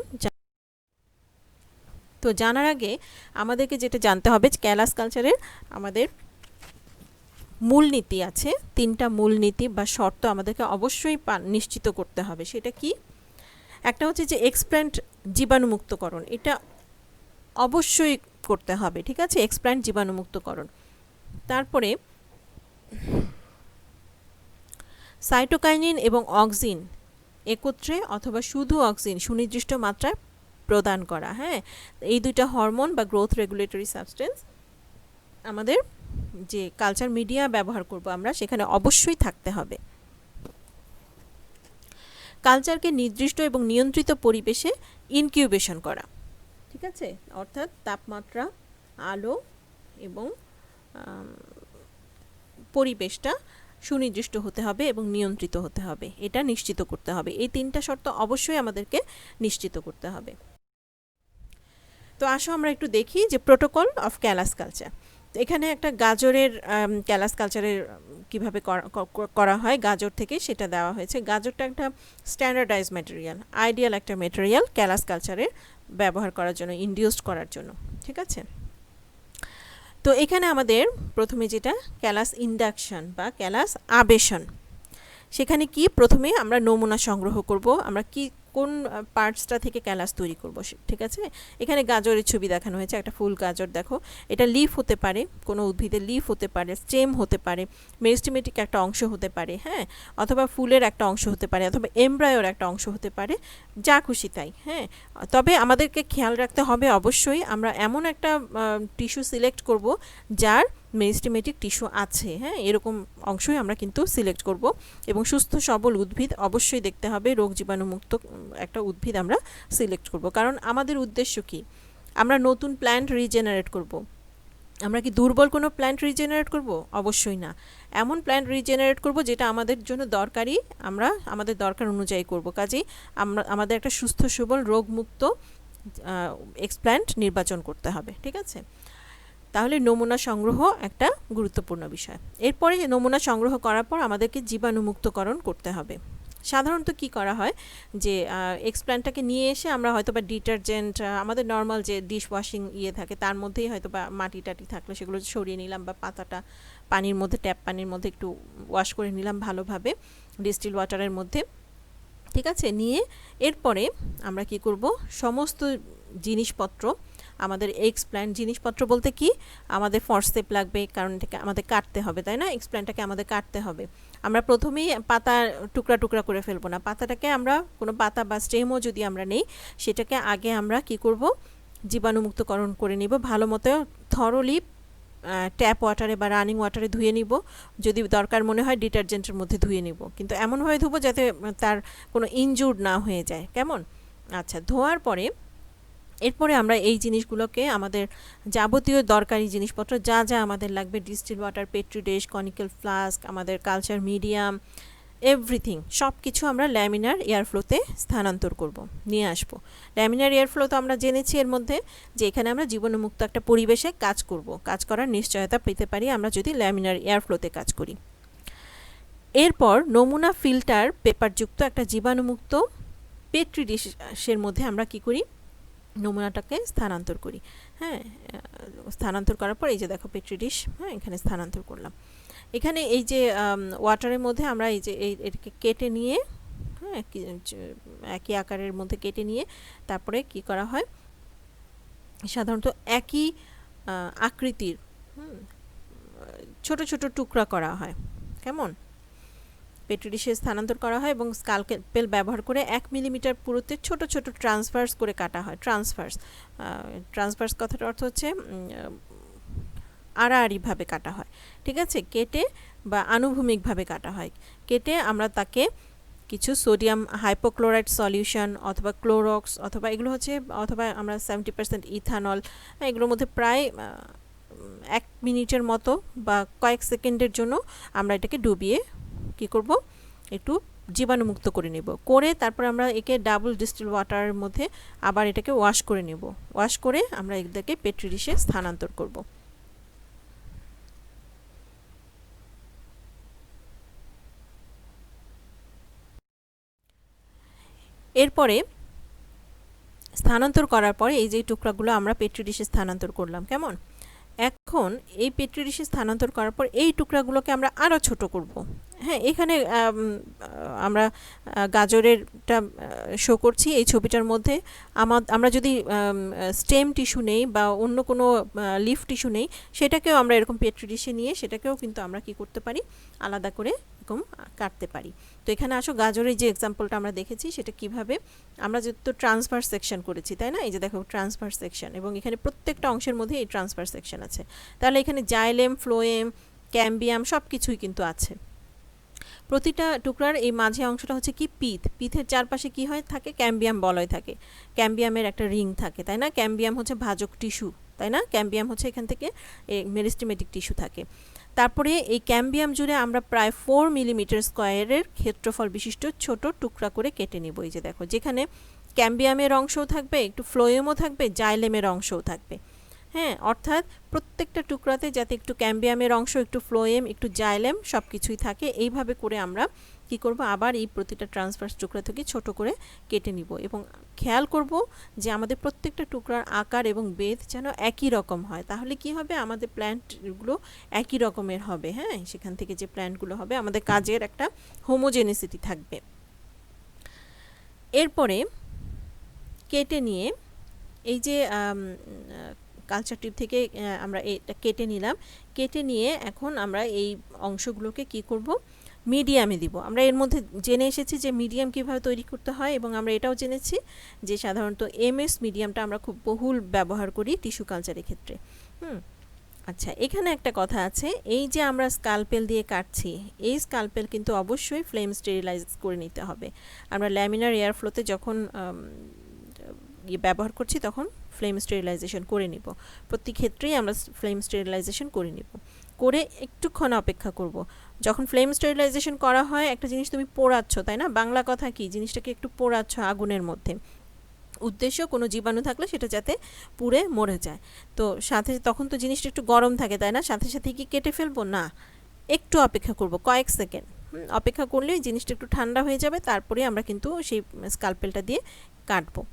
তো জানার আগে আমাদেরকে যেটা জানতে হবে, ক্যালাস কালচারের আমাদের মূলনীতি আছে, 3টা মূলনীতি বা শর্ত আমাদেরকে অবশ্যই নিশ্চিত করতে হবে। সেটা কি? একটা হচ্ছে যে এক্সপ্ল্যান্ট জীবাণুমুক্তকরণ, এটা অবশ্যই করতে হবে, ঠিক আছে, এক্সপ্ল্যান্ট জীবাণুমুক্তকরণ। তারপরে সাইটোকাইনিন এবং অক্সিন একত্রে অথবা শুধু অক্সিন সুনির্দিষ্ট মাত্রায় প্রদান করা। হ্যাঁ, এই দুইটা হরমোন বা গ্রোথ রেগুলেটরি সাবস্টেন্স আমাদের যে কালচার মিডিয়া ব্যবহার করব আমরা, সেখানে অবশ্যই থাকতে হবে। কালচারকে নির্দিষ্ট এবং নিয়ন্ত্রিত পরিবেশে ইনকিউবেশন করা, ঠিক আছে, অর্থাৎ তাপমাত্রা, আলো এবং পরিবেশটা সুনির্দিষ্ট হতে হবে এবং নিয়ন্ত্রিত হতে হবে, এটা নিশ্চিত করতে হবে। এই 3টা শর্ত অবশ্যই আমাদেরকে নিশ্চিত করতে হবে। তো আসো আমরা একটু দেখি যে প্রোটোকল অফ ক্যালাস কালচার। এখানে একটা গাজরের ক্যালাস কালচারের কীভাবে করা হয় গাজর থেকে সেটা দেওয়া হয়েছে। গাজরটা একটা স্ট্যান্ডার্ডাইজ ম্যাটেরিয়াল, আইডিয়াল একটা ম্যাটেরিয়াল ক্যালাস কালচারে ব্যবহার করার জন্য, ইনডিউসড করার জন্য, ঠিক আছে। তো এখানে আমাদের প্রথমে যেটা ক্যালাস ইন্ডাকশন বা ক্যালাস আবেশন, সেখানে কি প্রথমে আমরা নমুনা সংগ্রহ করব, আমরা কি কোন পার্টসটা থেকে ক্যালাস তৈরি করব, ঠিক আছে। এখানে গাজরের ছবি দেখানো হয়েছে, একটা ফুল গাজর দেখো, এটা লিফ হতে পারে, কোনো উদ্ভিদের লিফ হতে পারে, স্টেম হতে পারে, মেরিস্টেমেটিক একটা অংশ হতে পারে, হ্যাঁ, অথবা ফুলের একটা অংশ হতে পারে, অথবা এমব্রায়োর একটা অংশ হতে পারে, যা খুশি তাই। হ্যাঁ, তবে আমাদেরকে খেয়াল রাখতে হবে অবশ্যই আমরা এমন একটা টিস্যু সিলেক্ট করব যার মেরিস্টেমেটিক টিস্যু আছে। হ্যাঁ, এরকম অংশই আমরা কিন্তু সিলেক্ট করব, এবং সুস্থ সবল উদ্ভিদ অবশ্যই দেখতে হবে, রোগ জীবাণুমুক্ত একটা উদ্ভিদ আমরা সিলেক্ট করব। কারণ আমাদের উদ্দেশ্য কি? আমরা নতুন প্ল্যান্ট রিজেনারেট করব। আমরা কি দুর্বল কোনো প্ল্যান্ট রিজেনারেট করব? অবশ্যই না। এমন প্ল্যান্ট রিজেনারেট করব যেটা আমাদের জন্য দরকারি, আমরা আমাদের দরকার অনুযায়ী করব। কাজেই আমাদের একটা সুস্থ সবল রোগমুক্ত এক্সপ্ল্যান্ট নির্বাচন করতে হবে, ঠিক আছে। তাহলে নমুনা সংগ্রহ একটা গুরুত্বপূর্ণ বিষয়। এরপরে নমুনা সংগ্রহ করার পর আমাদেরকে জীবাণুমুক্তকরণ করতে হবে। সাধারণত কি করা হয় যে এক্সপ্ল্যান্টটাকে নিয়ে এসে আমরা হয়তো বা ডিটারজেন্ট, আমাদের নর্মাল যে ডিশ ওয়াশিং থাকে তার মধ্যেই হয়তো বা মাটি টাটি থাকলে সেগুলো সরিয়ে নিলাম, বা পাতাটা পানির মধ্যে, ট্যাপ পানির মধ্যে একটু ওয়াশ করে নিলাম ভালোভাবে ডিস্টিল ওয়াটারের মধ্যে, ঠিক আছে। নিয়ে এরপরে আমরা কি করব, সমস্ত জিনিসপত্র, আমাদের এক্সপ্ল্যান্ট জিনিসপত্র বলতে কি, আমাদের ফরসেপ লাগবে, কারণ এটাকে আমাদের কাটতে হবে, তাই না, এক্সপ্ল্যান্টটাকে আমাদের কাটতে হবে। আমরা প্রথমেই পাতা টুকরা টুকরা করে ফেলবো না, পাতাটাকে আমরা কোনো পাতা বা স্টেমও যদি আমরা নেই, সেটাকে আগে আমরা কি করব, জীবাণুমুক্তকরণ করে নিব, ভালো মতো থরলি ট্যাপ ওয়াটারে বা রানিং ওয়াটারে ধুয়ে নিব, যদি দরকার মনে হয় ডিটারজেন্টের মধ্যে ধুয়ে নিব, কিন্তু এমনভাবে ধুবো যাতে তার কোনো ইনজুর্ড না হয়ে যায়, কেমন। আচ্ছা, ধোয়ার পরে এরপরে আমরা এই জিনিসগুলোকে, আমাদের যাবতীয় দরকারি জিনিসপত্র যা যা আমাদের লাগবে, distil water, পেট্রি dish, conical flask, আমাদের কালচার মিডিয়াম, এভরিথিং, সব কিছু আমরা ল্যামিনার এয়ারফ্লোতে স্থানান্তর করব, নিয়ে আসব। ল্যামিনার এয়ারফ্লো তো আমরা জেনেছি এর মধ্যে যে এখানে আমরা জীবাণুমুক্ত একটা পরিবেশে কাজ করব, কাজ করার নিশ্চয়তা পেতে পারি আমরা যদি ল্যামিনার এয়ারফ্লোতে কাজ করি। এরপর নমুনা ফিল্টার পেপারযুক্ত একটা জীবাণুমুক্ত পেট্রি ডিশের মধ্যে আমরা কি করি, নমুনাটাকে স্থানান্তর করি। হ্যাঁ, স্থানান্তর করার পর এই যে দেখো পেট্রি ডিশ, হ্যাঁ, এখানে স্থানান্তর করলাম। এখানে এই যে ওয়াটারের মধ্যে আমরা এই যে এটাকে কেটে নিয়ে, হ্যাঁ, একই আকারের মধ্যে কেটে নিয়ে তারপরে কি করা হয়, সাধারণত একই আকৃতির ছোট ছোট টুকরা করা হয়, কেমন, পেট্রি ডিশে স্থানান্তর করা হয় এবং স্কালপেল ব্যবহার করে 1 মিলিমিটার পুরুত্বে ছোট ছোট ট্রান্সভার্স করে কাটা হয়। ট্রান্সভার্স কথাটার অর্থ হচ্ছে আড়াআড়িভাবে কাটা হয়, ঠিক আছে, কেটে বা আনুভূমিকভাবে কাটা হয়। কেটে আমরা তাকে কিছু সোডিয়াম হাইপোক্লোরাইড সলিউশন অথবা ক্লোরক্স অথবা এগুলো হচ্ছে, অথবা আমরা 70% ইথানল, এগুলোর মধ্যে প্রায় 1 মিনিটের মতো বা কয়েক সেকেন্ডের জন্য আমরা এটাকে ডুবিয়ে কি করব, একটু জীবাণুমুক্ত করে নেব, করে তারপর আমরা একে ডাবল ডিস্টিল ওয়াটারের মধ্যে আবার এটাকে ওয়াশ করে নেব, ওয়াশ করে আমরা এটাকে পেট্রি ডিশে স্থানান্তর করব। এরপরে স্থানান্তর করার পরে এই যে টুকরাগুলো আমরা পেট্রি ডিশে স্থানান্তর করলাম, কেমন, এখন এই পেট্রি ডিশে স্থানান্তর করার পর এই টুকরাগুলোকে আমরা আরও ছোট করব। হ্যাঁ, এখানে আমরা গাজরেরটা শো করছি এই ছবিটার মধ্যে। আমরা যদি স্টেম টিস্যু নেই বা অন্য কোনো লিফ টিস্যু নেই, সেটাকেও আমরা এরকম পেট্রি ডিশে নিয়ে সেটাকেও কিন্তু আমরা কি করতে পারি, আলাদা করে এরকম কাটতে পারি। তো এখানে আসো গাজরের যে এক্সাম্পলটা আমরা দেখেছি সেটা কিভাবে আমরা যেহেতু ট্রান্সভার্স সেকশন করেছি, তাই না? এই যে দেখো ট্রান্সভার্স সেকশন, এবং এখানে প্রত্যেকটা অংশের মধ্যে এই ট্রান্সভার্স সেকশন আছে। তাহলে এখানে জাইলেম, ফ্লোয়েম, ক্যাম্বিয়াম সব কিছুই কিন্তু আছে। প্রতিটা টুকরার এই মাঝে অংশটা হচ্ছে কি পিথ, পিথের চারপাশে কি হয় থাকে, ক্যাম্বিয়াম বলয় থাকে, ক্যাম্বিয়ামের একটা রিং থাকে, তাই না? ক্যাম্বিয়াম হচ্ছে ভাজক টিস্যু, তাই না? ক্যাম্বিয়াম হচ্ছে এখান থেকে মেরিস্টেমেটিক টিস্যু থাকে। তারপরে এই ক্যাম্বিয়াম জুড়ে আমরা প্রায় 4 মিলিমিটার স্কোয়ারের ক্ষেত্রফল বিশিষ্ট ছোট টুকরা করে কেটে নিব। এই যে দেখো, যেখানে ক্যাম্বিয়ামের অংশও থাকবে, একটু ফ্লোয়েমও থাকবে, জাইলেমের অংশও থাকবে। হ্যাঁ, অর্থাৎ প্রত্যেকটা টুকরাতে যাতে একটু ক্যাম্বিয়ামের অংশ, একটু ফ্লোয়েম, একটু জাইলেম সব কিছুই থাকে, এইভাবে করে আমরা কি করব, আবার এই প্রতিটা ট্রান্সভার্স টুকরা থেকে ছোট করে কেটে নিব। এবং খেয়াল করব যে আমাদের প্রত্যেকটা টুকরার আকার এবং বেধ যেন একই রকম হয়। তাহলে কি হবে, আমাদের প্ল্যান্টগুলো একই রকমের হবে। হ্যাঁ, সেখান থেকে যে প্ল্যান্টগুলো হবে আমাদের কাজের একটা হোমোজেনিসিটি থাকবে। এরপরে কেটে নিয়ে এই যে কালচার টিপ থেকে আমরা এটা কেটে নিলাম, কেটে নিয়ে এখন আমরা এই অংশগুলোকে কি করব, মিডিয়ামে দিব। আমরা এর মধ্যে জেনে এসেছি যে মিডিয়াম কিভাবে তৈরি করতে হয়, এবং আমরা এটাও জেনেছি যে সাধারণত এমএস মিডিয়ামটা আমরা খুব বহুল ব্যবহার করি টিস্যু কালচারের ক্ষেত্রে। আচ্ছা, এখানে একটা কথা আছে, এই যে আমরা স্কালপেল দিয়ে কাটছি, এই স্কালপেল কিন্তু অবশ্যই ফ্লেম স্টেরিলাইজ করে নিতে হবে। আমরা ল্যামিনার এয়ার ফ্লোতে যখন ব্যবহার করছি তখন ফ্লেম স্টেরিলাইজেশন করে নিব। প্রতি ক্ষেত্রেই আমরা ফ্লেম স্টেরিলাইজেশন করে নিব, করে একটুক্ষণ অপেক্ষা করব। যখন ফ্লেম স্টেরিলাইজেশন করা হয়, একটা জিনিস তুমি পোড়াচ্ছ, তাই না? বাংলা কথা কি, জিনিসটাকে একটু পোড়াচ্ছ আগুনের মধ্যে। উদ্দেশ্য কোনো জীবাণু থাকলে সেটা যাতে পুড়ে মরে যায়। তো সাথে তখন তো জিনিসটা একটু গরম থাকে, তাই না? সাথে সাথে কি কেটে ফেলবো না, একটু অপেক্ষা করব, কয়েক সেকেন্ড অপেক্ষা করলেই জিনিসটা একটু ঠান্ডা হয়ে যাবে, তারপরে আমরা কিন্তু সেই স্কালপেলটা দিয়ে কাটবো।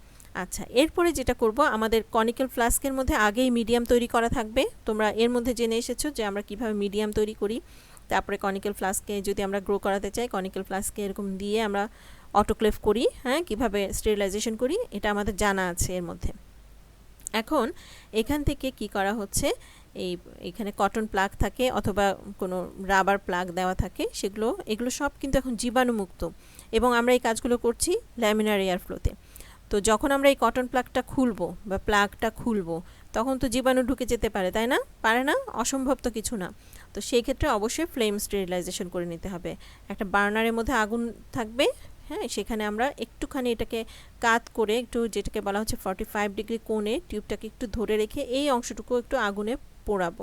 আচ্ছা, এরপরে যেটা করব, আমাদের কনিক্যাল ফ্লাস্কের মধ্যে আগেই মিডিয়াম তৈরি করা থাকবে। তোমরা এর মধ্যে জেনে এসেছো যে আমরা কিভাবে মিডিয়াম তৈরি করি। তারপরে কনিক্যাল ফ্লাস্কে যদি আমরা গ্রো করাতে চাই, কনিক্যাল ফ্লাস্কে এরকম দিয়ে আমরা অটোক্লেভ করি। হ্যাঁ, কিভাবে স্টেরিলাইজেশন করি এটা আমাদের জানা আছে এর মধ্যে। এখন এখান থেকে কি করা হচ্ছে, এখানে কটন প্লাগ থাকে অথবা কোনো রাবার প্লাগ দেওয়া থাকে, এগুলো সব কিন্তু এখন জীবাণুমুক্ত, এবং আমরা এই কাজগুলো করছি ল্যামিনার এয়ার ফ্লোতে। তো যখন আমরা এই কটন প্লাগটা খুলবো তখন তো জীবাণু ঢুকে যেতে পারে, তাই না? পারে না, অসম্ভব তো কিছু না। তো সেই ক্ষেত্রে অবশ্যই ফ্লেম স্টেরিলাইজেশন করে নিতে হবে। একটা বার্নারের মধ্যে আগুন থাকবে, হ্যাঁ, সেখানে আমরা একটুখানি এটাকে কাত করে, একটু যেটাকে বলা হচ্ছে 45 ডিগ্রি কোণে টিউবটাকে একটু ধরে রেখে এই অংশটুকু একটু আগুনে পোড়াবো।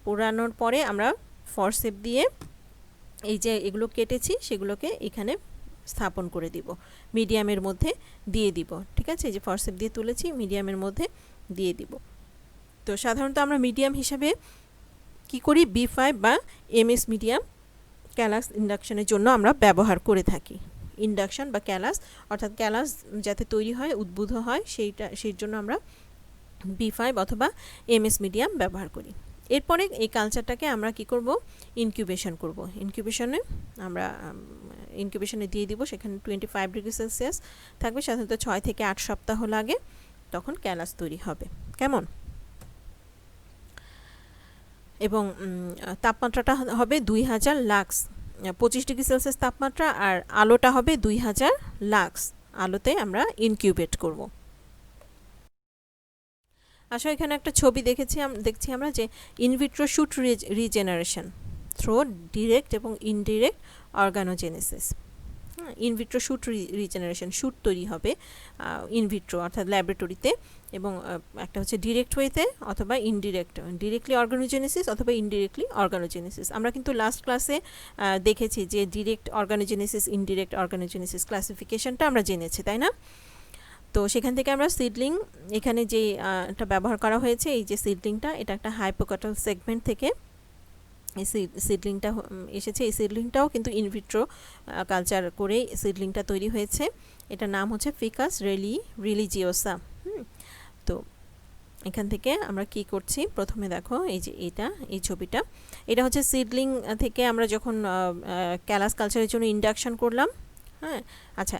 পোড়ানোর পরে আমরা ফরসেপ দিয়ে এই যে এগুলো কেটেছি সেগুলোকে এখানে স্থাপন করে দিব, মিডিয়ামের মধ্যে দিয়ে দিব। ঠিক আছে, এই যে ফরসেপ দিয়ে তুলেছি, মিডিয়ামের মধ্যে দিয়ে দিব। তো সাধারণত আমরা মিডিয়াম হিসাবে কি করি, B5 বা MS মিডিয়াম ক্যালাস ইন্ডাকশনের জন্য আমরা ব্যবহার করে থাকি। ইন্ডাকশন বা ক্যালাস, অর্থাৎ ক্যালাস যাতে তৈরি হয়, উদ্বুদ্ধ হয়, সেই জন্য আমরা B5 অথবা MS মিডিয়াম ব্যবহার করি। এরপরে এই কালচারটাকে আমরা কি করব, ইনকিউবেশন করব। ইনকিউবেশনে দিয়ে দিব, সেখানে 25 ডিগ্রি সেলসিয়াস থাকবে, সাধারণত 6 থেকে 8 সপ্তাহ লাগে, তখন ক্যালাস তৈরি হবে। কেমন? এবং তাপমাত্রাটা হবে 2000 লাক্স, 25 ডিগ্রি সেলসিয়াস তাপমাত্রা, আর আলোটা হবে 2000 লাক্স আলোতে আমরা ইনকিউবেট করব। আসলে এখানে একটা ছবি দেখছি আমরা যে in vitro shoot regeneration through direct এবং indirect organogenesis. In vitro shoot regeneration, shoot তৈরি হবে ইনভিট্রো অর্থাৎ ল্যাবরেটরিতে, এবং একটা হচ্ছে ডিরেক্ট ওয়েতে অথবা ইনডিরেক্ট, ডিরেক্টলি অর্গানোজেনেসিস অথবা ইনডিরেক্টলি অর্গানোজেনেসিস। আমরা কিন্তু লাস্ট ক্লাসে দেখেছি যে ডিরেক্ট অর্গানোজেনেসিস, ইনডিরেক্ট অর্গানোজেনেসিস ক্লাসিফিকেশনটা আমরা জেনেছি, তাই না? তো সেখান থেকে আমরা সিডলিং, এখানে যে এটা ব্যবহার করা হয়েছে, এই যে সিডলিংটা, এটা একটা হাইপোকটাল সেগমেন্ট থেকে এই সিডলিংটা এসেছে। এই সিডলিংটাও কিন্তু ইনভিট্রো কালচার করে সিডলিংটা তৈরি হয়েছে। এটার নাম হচ্ছে ফিকাস রিলিজিওসা। তো এখান থেকে আমরা কি করছি, প্রথমে দেখো এই যে এই ছবিটা, এটা হচ্ছে সিডলিং থেকে আমরা যখন ক্যালাস কালচারের জন্য ইন্ডাকশন করলাম। হ্যাঁ, আচ্ছা,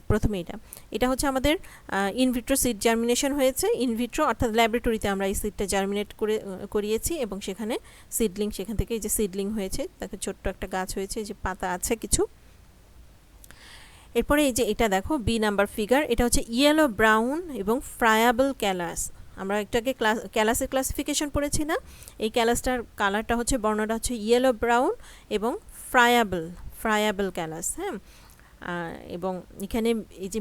প্রথমে এটা হচ্ছে আমাদের ইনভিট্রো সিড জার্মিনেশন হয়েছে। ইনভিট্রো অর্থাৎ ল্যাবরেটরিতে আমরা এই সিডটা জার্মিনেট করিয়েছি এবং সেখানে সিডলিং, সেখান থেকে এই যে সিডলিং হয়েছে, তাকে ছোট্ট একটা গাছ হয়েছে, যে পাতা আছে কিছু। এরপরে এই যে এটা দেখো বি নাম্বার ফিগার, এটা হচ্ছে ইয়েলো ব্রাউন এবং ফ্রায়াবল ক্যালাস। আমরা একটাকে ক্যালাসের ক্লাসিফিকেশন পড়েছি না, এই ক্যালাসটার কালারটা হচ্ছে, বর্ণটা হচ্ছে ইয়েলো ব্রাউন এবং ফ্রায়াবল ক্যালাস। হ্যাঁ, এবং এখানে এই যে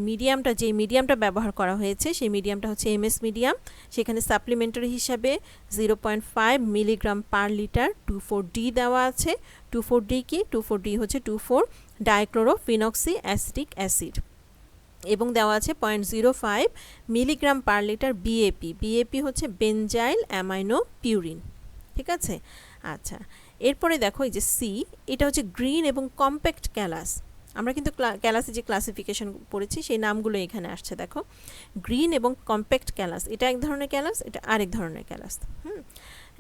মিডিয়ামটা ব্যবহার করা হয়েছে, সেই মিডিয়ামটা হচ্ছে এমএস মিডিয়াম। সেখানে সাপ্লিমেন্টারি হিসাবে 0.5 মিলিগ্রাম পার লিটার 2,4-D দেওয়া আছে। 2,4-D কি? 2,4-D হচ্ছে 2,4-ডাইক্লোরোফিনক্সি অ্যাসিটিক অ্যাসিড, এবং দেওয়া আছে 0.05 মিলিগ্রাম পার লিটার বিএপি হচ্ছে বেনজাইল অ্যামাইনো পিউরিন। ঠিক আছে, আচ্ছা, এরপরে দেখো এই যে সি, এটা হচ্ছে গ্রিন এবং কম্প্যাক্ট ক্যালাস। আমরা কিন্তু ক্যালাসে যে ক্লাসিফিকেশন পড়েছি সেই নামগুলো এখানে আসছে, দেখো গ্রিন এবং কম্প্যাক্ট ক্যালাস, এটা এক ধরনের ক্যালাস, এটা আরেক ধরনের ক্যালাস।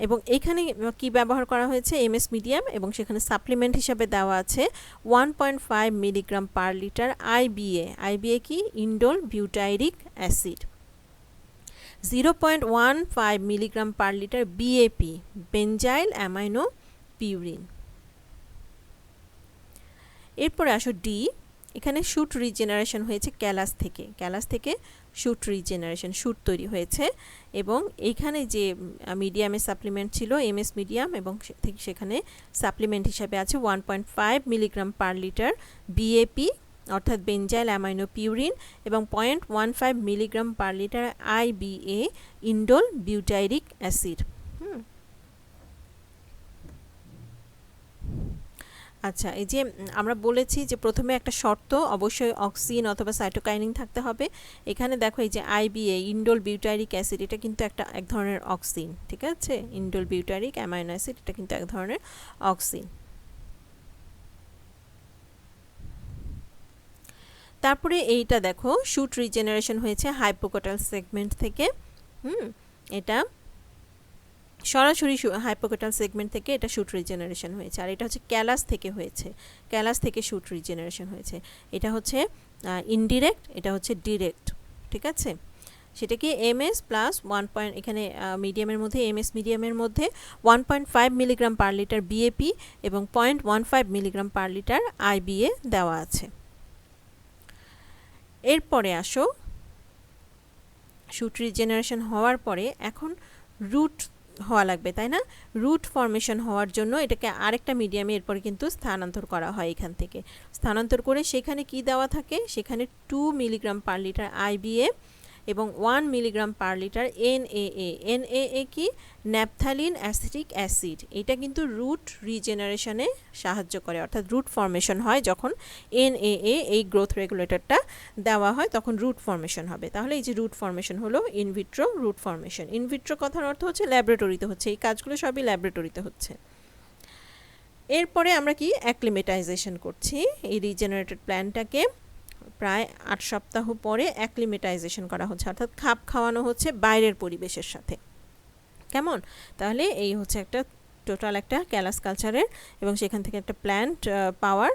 এবং এখানে কি ব্যবহার করা হয়েছে, এমএস মিডিয়াম, এবং সেখানে সাপ্লিমেন্ট হিসাবে দেওয়া আছে 1.5 মিলিগ্রাম পার লিটার আইবিএ কি? Indole butyric acid. 0.15 milligram per litre BAP, benzyl amino purine. এরপরে আসো ডি, এখানে শুট রিজেনারেশন হয়েছে ক্যালাস থেকে শুট রিজেনারেশন, শুট তৈরি হয়েছে, এবং এইখানে যে মিডিয়ামের সাপ্লিমেন্ট ছিল এমএস মিডিয়াম, এবং সেখানে সাপ্লিমেন্ট হিসাবে আছে 1.5 মিলিগ্রাম পার লিটার বিএপি অর্থাৎ বেনজাইল অ্যামাইনো পিউরিন, এবং 0.15 milligram per litre IBA indole butyric acid. আচ্ছা, এই যে আমরা বলেছি যে প্রথমে একটা শর্ত, অবশ্যই অক্সিন অথবা সাইটোকাইনিন থাকতে হবে। এখানে দেখো এই যে আইবিএ ইন্ডোল বিউটাইরিক অ্যাসিড, এটা কিন্তু এক ধরনের অক্সিন। ঠিক আছে, ইন্ডোল বিউটাইরিক অ্যামাইনো অ্যাসিড, এটা কিন্তু এক ধরনের অক্সিন। তারপরে এইটা দেখো শুট রিজেনারেশন হয়েছে হাইপোকটাল সেগমেন্ট থেকে। এটা সরাসরি হাইপোকটাল সেগমেন্ট থেকে এটা শুট রিজেনারেশন হয়েছে, আর এটা হচ্ছে ক্যালাস থেকে শুট রিজেনারেশন হয়েছে। এটা হচ্ছে ইনডিরেক্ট, এটা হচ্ছে ডিরেক্ট। ঠিক আছে, সেটা কি এমএস প্লাস 1. এখানে মিডিয়ামের মধ্যে এমএস মিডিয়ামের মধ্যে 1.5 মিলিগ্রাম পার লিটার বিএপি এবং 0.15 মিলিগ্রাম পার লিটার আইবিএ দেওয়া আছে। এরপরে আসো শুট রিজেনারেশন হওয়ার পরে এখন রুট হওয়া লাগবে, তাই না? রুট ফর্মেশন হওয়ার জন্য এটাকে আরেকটা মিডিয়ামে এরপরে কিন্তু স্থানান্তর করা হয়। এখান থেকে স্থানান্তর করে সেখানে কি দেওয়া থাকে, সেখানে 2 মিলিগ্রাম পার লিটার আইবিএ এবং 1 মিলিগ্রাম পার লিটার এনএএ কি? Naphthalene acetic acid. এটা কিন্তু রুট রিজেনারেশনে সাহায্য করে, অর্থাৎ রুট ফর্মেশন হয় যখন এনএএ এই গ্রোথ রেগুলেটরটা দেওয়া হয়, তখন রুট ফর্মেশন হবে। তাহলে এই যে রুট ফর্মেশন হলো ইনভিট্রো রুট ফর্মেশন। ইনভিট্রো কথার অর্থ হচ্ছে ল্যাবরেটরিতে হচ্ছে, এই কাজগুলো সবই ল্যাবরেটরিতে হচ্ছে। এরপরে আমরা কি অ্যাক্লিমেটাইজেশন করছি, এই রিজেনারেটেড প্ল্যান্টটাকে প্রায় 8 সপ্তাহ পরে অ্যাক্লিমেটাইজেশন করা হচ্ছে, অর্থাৎ খাপ খাওয়ানো হচ্ছে বাইরের পরিবেশের সাথে। কেমন? তাহলে এই হচ্ছে একটা টোটাল একটা ক্যালাস কালচারের এবং সেখান থেকে একটা প্ল্যান্ট পাওয়ার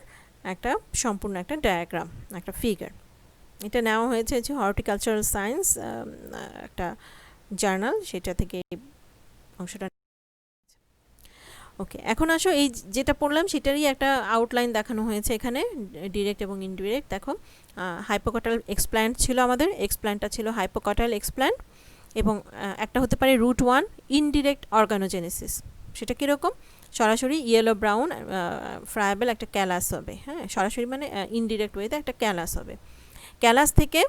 একটা সম্পূর্ণ একটা ডায়াগ্রাম, একটা ফিগার। এটা নেওয়া হয়েছে যে হর্টিকালচারাল সায়েন্স একটা জার্নাল, সেটা থেকে অংশটা। ওকে, এখন আসো এই যেটা পড়লাম সেটারই একটা আউটলাইন দেখানো হয়েছে এখানে, ডিরেক্ট এবং ইনডিরেক্ট। দেখো হাইপোকটাল এক্সপ্ল্যান্ট ছিল, আমাদের এক্সপ্ল্যান্টটা ছিল হাইপোকটাল এক্সপ্ল্যান্ট, এবং একটা হতে পারে রুট 1 ইনডিরেক্ট অর্গানোজেনেসিস। সেটা কীরকম? সরাসরি ইয়েলো ব্রাউন ফ্রায়াবেল একটা ক্যালাস হবে। হ্যাঁ, সরাসরি মানে ইনডিরেক্ট ওয়েতে একটা ক্যালাস হবে। ক্যালাস থেকে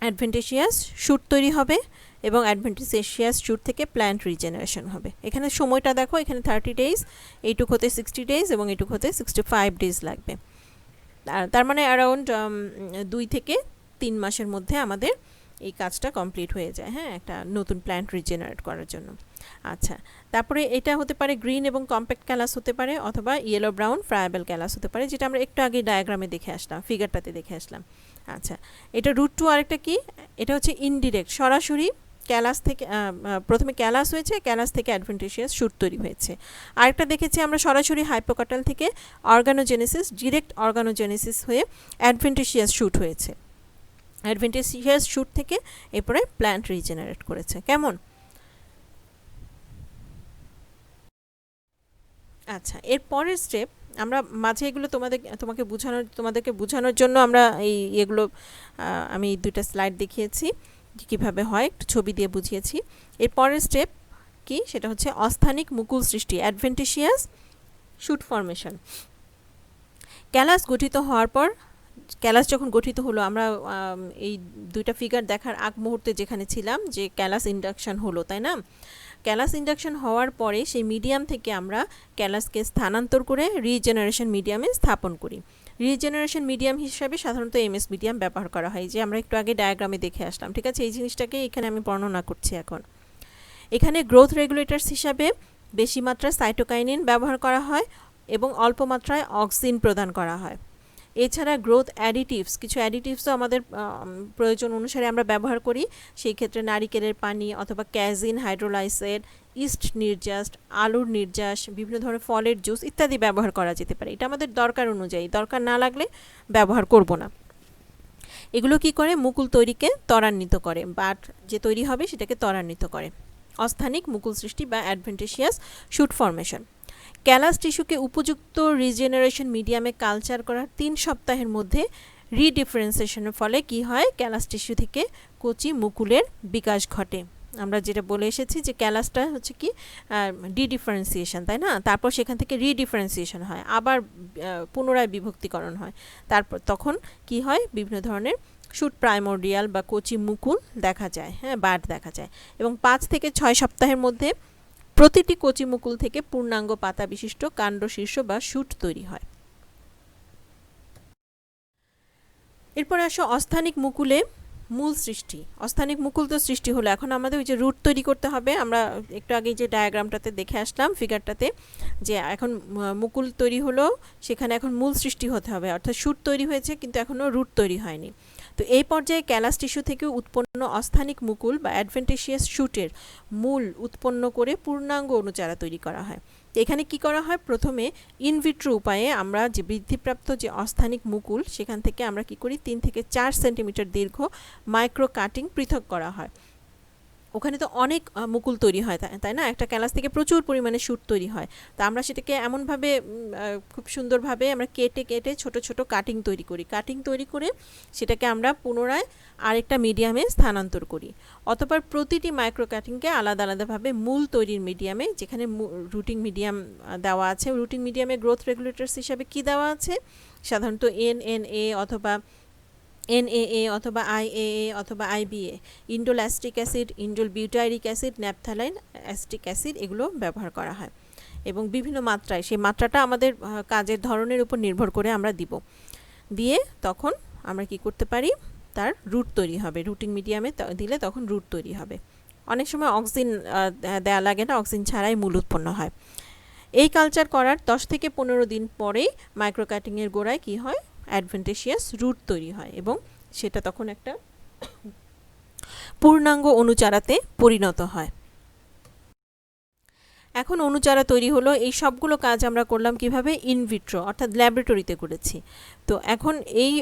অ্যাডভেন্টিশিয়াস শুট তৈরি হবে এবং অ্যাডভেন্টিশিয়াস শুট থেকে প্ল্যান্ট রিজেনারেশন হবে। এখানে সময়টা দেখো, এখানে 30 ডেজ, এইটুক হতে 60 ডেজ এবং এইটুক হতে 65 ডেজ লাগবে। তার মানে অ্যারাউন্ড 2 থেকে 3 মাসের মধ্যে আমাদের এই কাজটা কমপ্লিট হয়ে যায়। হ্যাঁ, একটা নতুন প্ল্যান্ট রিজেনারেট করার জন্য। আচ্ছা, তারপরে এটা হতে পারে গ্রিন এবং কম্প্যাক্ট ক্যালাস হতে পারে, অথবা ইয়েলো ব্রাউন ফ্রায়াবেল ক্যালাস হতে পারে, যেটা আমরা একটু আগে ডায়াগ্রামে দেখে আসলাম, ফিগারটাতে দেখে আসলাম। আচ্ছা, এটা রুট 2 আরেকটা কি? এটা হচ্ছে ইনডিরেক্ট, সরাসরি ক্যালাস থেকে প্রথমে ক্যালাস হয়েছে, ক্যালাস থেকে অ্যাডভেন্টিশিয়াস শুট তৈরি হয়েছে। আরেকটা দেখেছি আমরা সরাসরি হাইপোকাটাল থেকে অর্গানোজেনেসিস, ডিরেক্ট অর্গানোজেনেসিস হয়ে অ্যাডভেন্টিশিয়াস শুট হয়েছে। অ্যাডভেন্টিশিয়াস শুট থেকে এরপরে প্ল্যান্ট রিজেনারেট করেছে। কেমন? আচ্ছা, এর পরের স্টেপ আমরা মাঝে এগুলো তোমাদেরকে বোঝানোর জন্য আমরা এগুলো আমি 2টা স্লাইড দেখিয়েছি কীভাবে হয়, একটু ছবি দিয়ে বুঝিয়েছি। এর পরের স্টেপ কি, সেটা হচ্ছে অস্থানিক মুকুল সৃষ্টি, অ্যাডভেন্টিশিয়াস শুট ফর্মেশন। ক্যালাস গঠিত হওয়ার পর, ক্যালাস যখন গঠিত হলো, আমরা এই 2টা ফিগার দেখার আগ মুহূর্তে যেখানে ছিলাম যে ক্যালাস ইন্ডাকশন হলো, তাই না? ক্যালাস ইন্ডাকশন হওয়ার পরে সেই মিডিয়াম থেকে আমরা ক্যালাসকে স্থানান্তর করে রিজেনারেশন মিডিয়ামে স্থাপন করি। রিজেনারেশন মিডিয়াম হিসাবে সাধারণত এমএস মিডিয়াম ব্যবহার করা হয়, যে আমরা একটু আগে ডায়াগ্রামে দেখে আসলাম। ঠিক আছে, এই জিনিসটাকে এখানে আমি বর্ণনা করছি এখন। এখানে গ্রোথ রেগুলেটরস হিসাবে বেশি মাত্রায় সাইটোকাইনিন ব্যবহার করা হয় এবং অল্প মাত্রায় অক্সিন প্রদান করা হয়। এছাড়া গ্রোথ অ্যাডিটিভস, কিছু অ্যাডিটিভসও আমাদের প্রয়োজন অনুসারে আমরা ব্যবহার করি। সেই ক্ষেত্রে নারিকেলের পানি অথবা ক্যাজিন হাইড্রোলাইসেড, ইস্ট নির্যাস, আলুর নির্যাস, বিভিন্ন ধরনের ফলের জুস ইত্যাদি ব্যবহার করা যেতে পারে। এটা আমাদের দরকার অনুযায়ী, দরকার না লাগলে ব্যবহার করব না। এগুলো কি করে? মুকুল তৈরিকে ত্বরান্বিত করে, বাট যে তৈরি হবে সেটাকে ত্বরান্বিত করে। অস্থানিক মুকুল সৃষ্টি বা অ্যাডভেন্টিশিয়াস শুট ফর্মেশন। ক্যালাস টিস্যুকে উপযুক্ত রিজেনারেশন মিডিয়ামে কালচার করার 3 সপ্তাহের মধ্যে রিডিফারেন্সিয়েশনের ফলে কি হয়? ক্যালাস টিস্যু থেকে কচি মুকুলের বিকাশ ঘটে। আমরা যেটা বলে এসেছি যে ক্যালাসটা হচ্ছে কি ডিডিফারেন্সিয়েশন, তাই না? তারপর সেখান থেকে রিডিফারেন্সিয়েশন হয়, আবার পুনরায় বিভক্তিকরণ হয়। তারপর তখন কি হয়? বিভিন্ন ধরনের শুট প্রাইমোর্ডিয়াল বা কচি মুকুল দেখা যায়, হ্যাঁ, বাড দেখা যায়। এবং 5 থেকে 6 সপ্তাহের মধ্যে প্রতিটি কচি মুকুল থেকে পূর্ণাঙ্গ পাতা বিশিষ্ট কাণ্ড শীর্ষ বা শুট তৈরি হয়। এরপরে আসো অস্থানিক মুকুলে মূল সৃষ্টি। অস্থানিক মুকুল তো সৃষ্টি হলো, এখন আমাদের ওই যে রুট তৈরি করতে হবে। আমরা একটু আগে যে ডায়াগ্রামটাতে দেখে আসলাম, ফিগারটাতে, যে এখন মুকুল তৈরি হলো, সেখানে এখন মূল সৃষ্টি হতে হবে, অর্থাৎ শুট তৈরি হয়েছে কিন্তু এখনও রুট তৈরি হয়নি। তো এই পর্যায়ে ক্যালাস টিস্যু থেকে উৎপন্ন অস্থানিক মুকুল বা অ্যাডভেন্টিশিয়াস শুটের মূল উৎপন্ন করে পূর্ণাঙ্গ অণুচারা তৈরি করা হয়। এখানে কি করা হয়? প্রথমে ইনভিট্রো উপায়ে আমরা যে বৃদ্ধিপ্রাপ্ত যে অস্থানিক মুকুল, সেখান থেকে আমরা কি করি? 3 থেকে 4 সেন্টিমিটার দীর্ঘ মাইক্রো কাটিং পৃথক করা হয়। ওখানে তো অনেক মুকুল তৈরি হয়, তাই না? একটা ক্যালাস থেকে প্রচুর পরিমাণে শুট তৈরি হয়। তো আমরা সেটাকে এমনভাবে খুব সুন্দরভাবে আমরা কেটে কেটে ছোট ছোট কাটিং তৈরি করি। কাটিং তৈরি করে সেটাকে আমরা পুনরায় আরেকটা মিডিয়ামে স্থানান্তর করি। অতঃপর প্রতিটি মাইক্রো কাটিংকে আলাদা আলাদাভাবে মূল তৈরির মিডিয়ামে, যেখানে রুটিং মিডিয়াম দেওয়া আছে, রুটিং মিডিয়ামে গ্রোথ রেগুলেটরস হিসাবে কি দেওয়া আছে? সাধারণত NNA অথবা NAA অথবা IAA অথবা IBA, indole acetic acid, indole butyric acid, naphthalene acetic acid, এগুলো ব্যবহার করা হয় এবং বিভিন্ন মাত্রায়। সেই মাত্রাটা আমাদের কাজের ধরনের উপর নির্ভর করে আমরা দিয়ে তখন আমরা কি করতে পারি? তার রুট তৈরি হবে। রুটিং মিডিয়ামে দিলে তখন রুট তৈরি হবে। অনেক সময় অক্সিন দেওয়া লাগে না, অক্সিন ছাড়াই মূল উৎপন্ন হয়। এই কালচার করার 10 থেকে 15 দিন পরেই মাইক্রো কাটিংয়ের গোড়ায় কি হয়? অ্যাডভেন্টিশিয়াস রুট তৈরি হয় এবং সেটা তখন একটা পূর্ণাঙ্গ অণুচারাতে পরিণত হয়। এখন অণুচারা তৈরি হলো। এই সবগুলো কাজ আমরা করলাম কিভাবে? ইনভিট্রো, অর্থাৎ ল্যাবরেটরিতে করেছি। তো এখন এই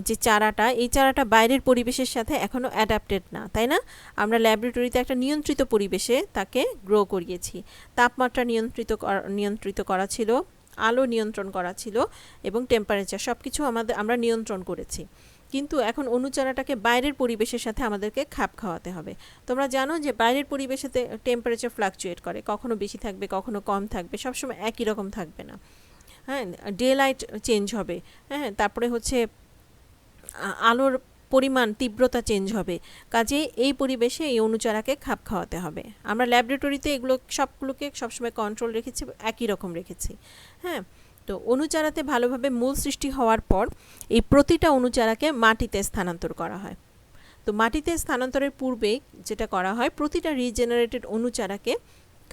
যে চারাটা, এই চারাটা বাইরের পরিবেশের সাথে এখনও অ্যাডাপ্টেড না, তাই না? আমরা ল্যাবরেটরিতে একটা নিয়ন্ত্রিত পরিবেশে তাকে গ্রো করিয়েছি। তাপমাত্রা নিয়ন্ত্রিত করা ছিল, আলো নিয়ন্ত্রণ করা ছিল এবং টেম্পারেচার, সব কিছু আমরা নিয়ন্ত্রণ করেছি। কিন্তু এখন অণুচারাটাকে বাইরের পরিবেশের সাথে আমাদেরকে খাপ খাওয়াতে হবে। তোমরা জানো যে বাইরের পরিবেশেতে টেম্পারেচার ফ্লাকচুয়েট করে, কখনো বেশি থাকবে, কখনো কম থাকবে, সবসময় একই রকম থাকবে না, হ্যাঁ। ডে লাইট চেঞ্জ হবে, হ্যাঁ। তারপরে হচ্ছে আলোর পরিমাণ, তীব্রতা চেঞ্জ হবে। কাজে এই পরিবেশে এই অণুচারাকে খাপ খাওয়াতে হবে। আমরা ল্যাবরেটরিতে এগুলো সবগুলোকে সবসময় কন্ট্রোল রেখেছি, একই রকম রেখেছি, হ্যাঁ। তো অণুচারাতে ভালোভাবে মূল সৃষ্টি হওয়ার পর এই প্রতিটা অণুচারাকে মাটিতে স্থানান্তর করা হয়। তো মাটিতে স্থানান্তরের পূর্বে যেটা করা হয়, প্রতিটা রিজেনারেটেড অণুচারাকে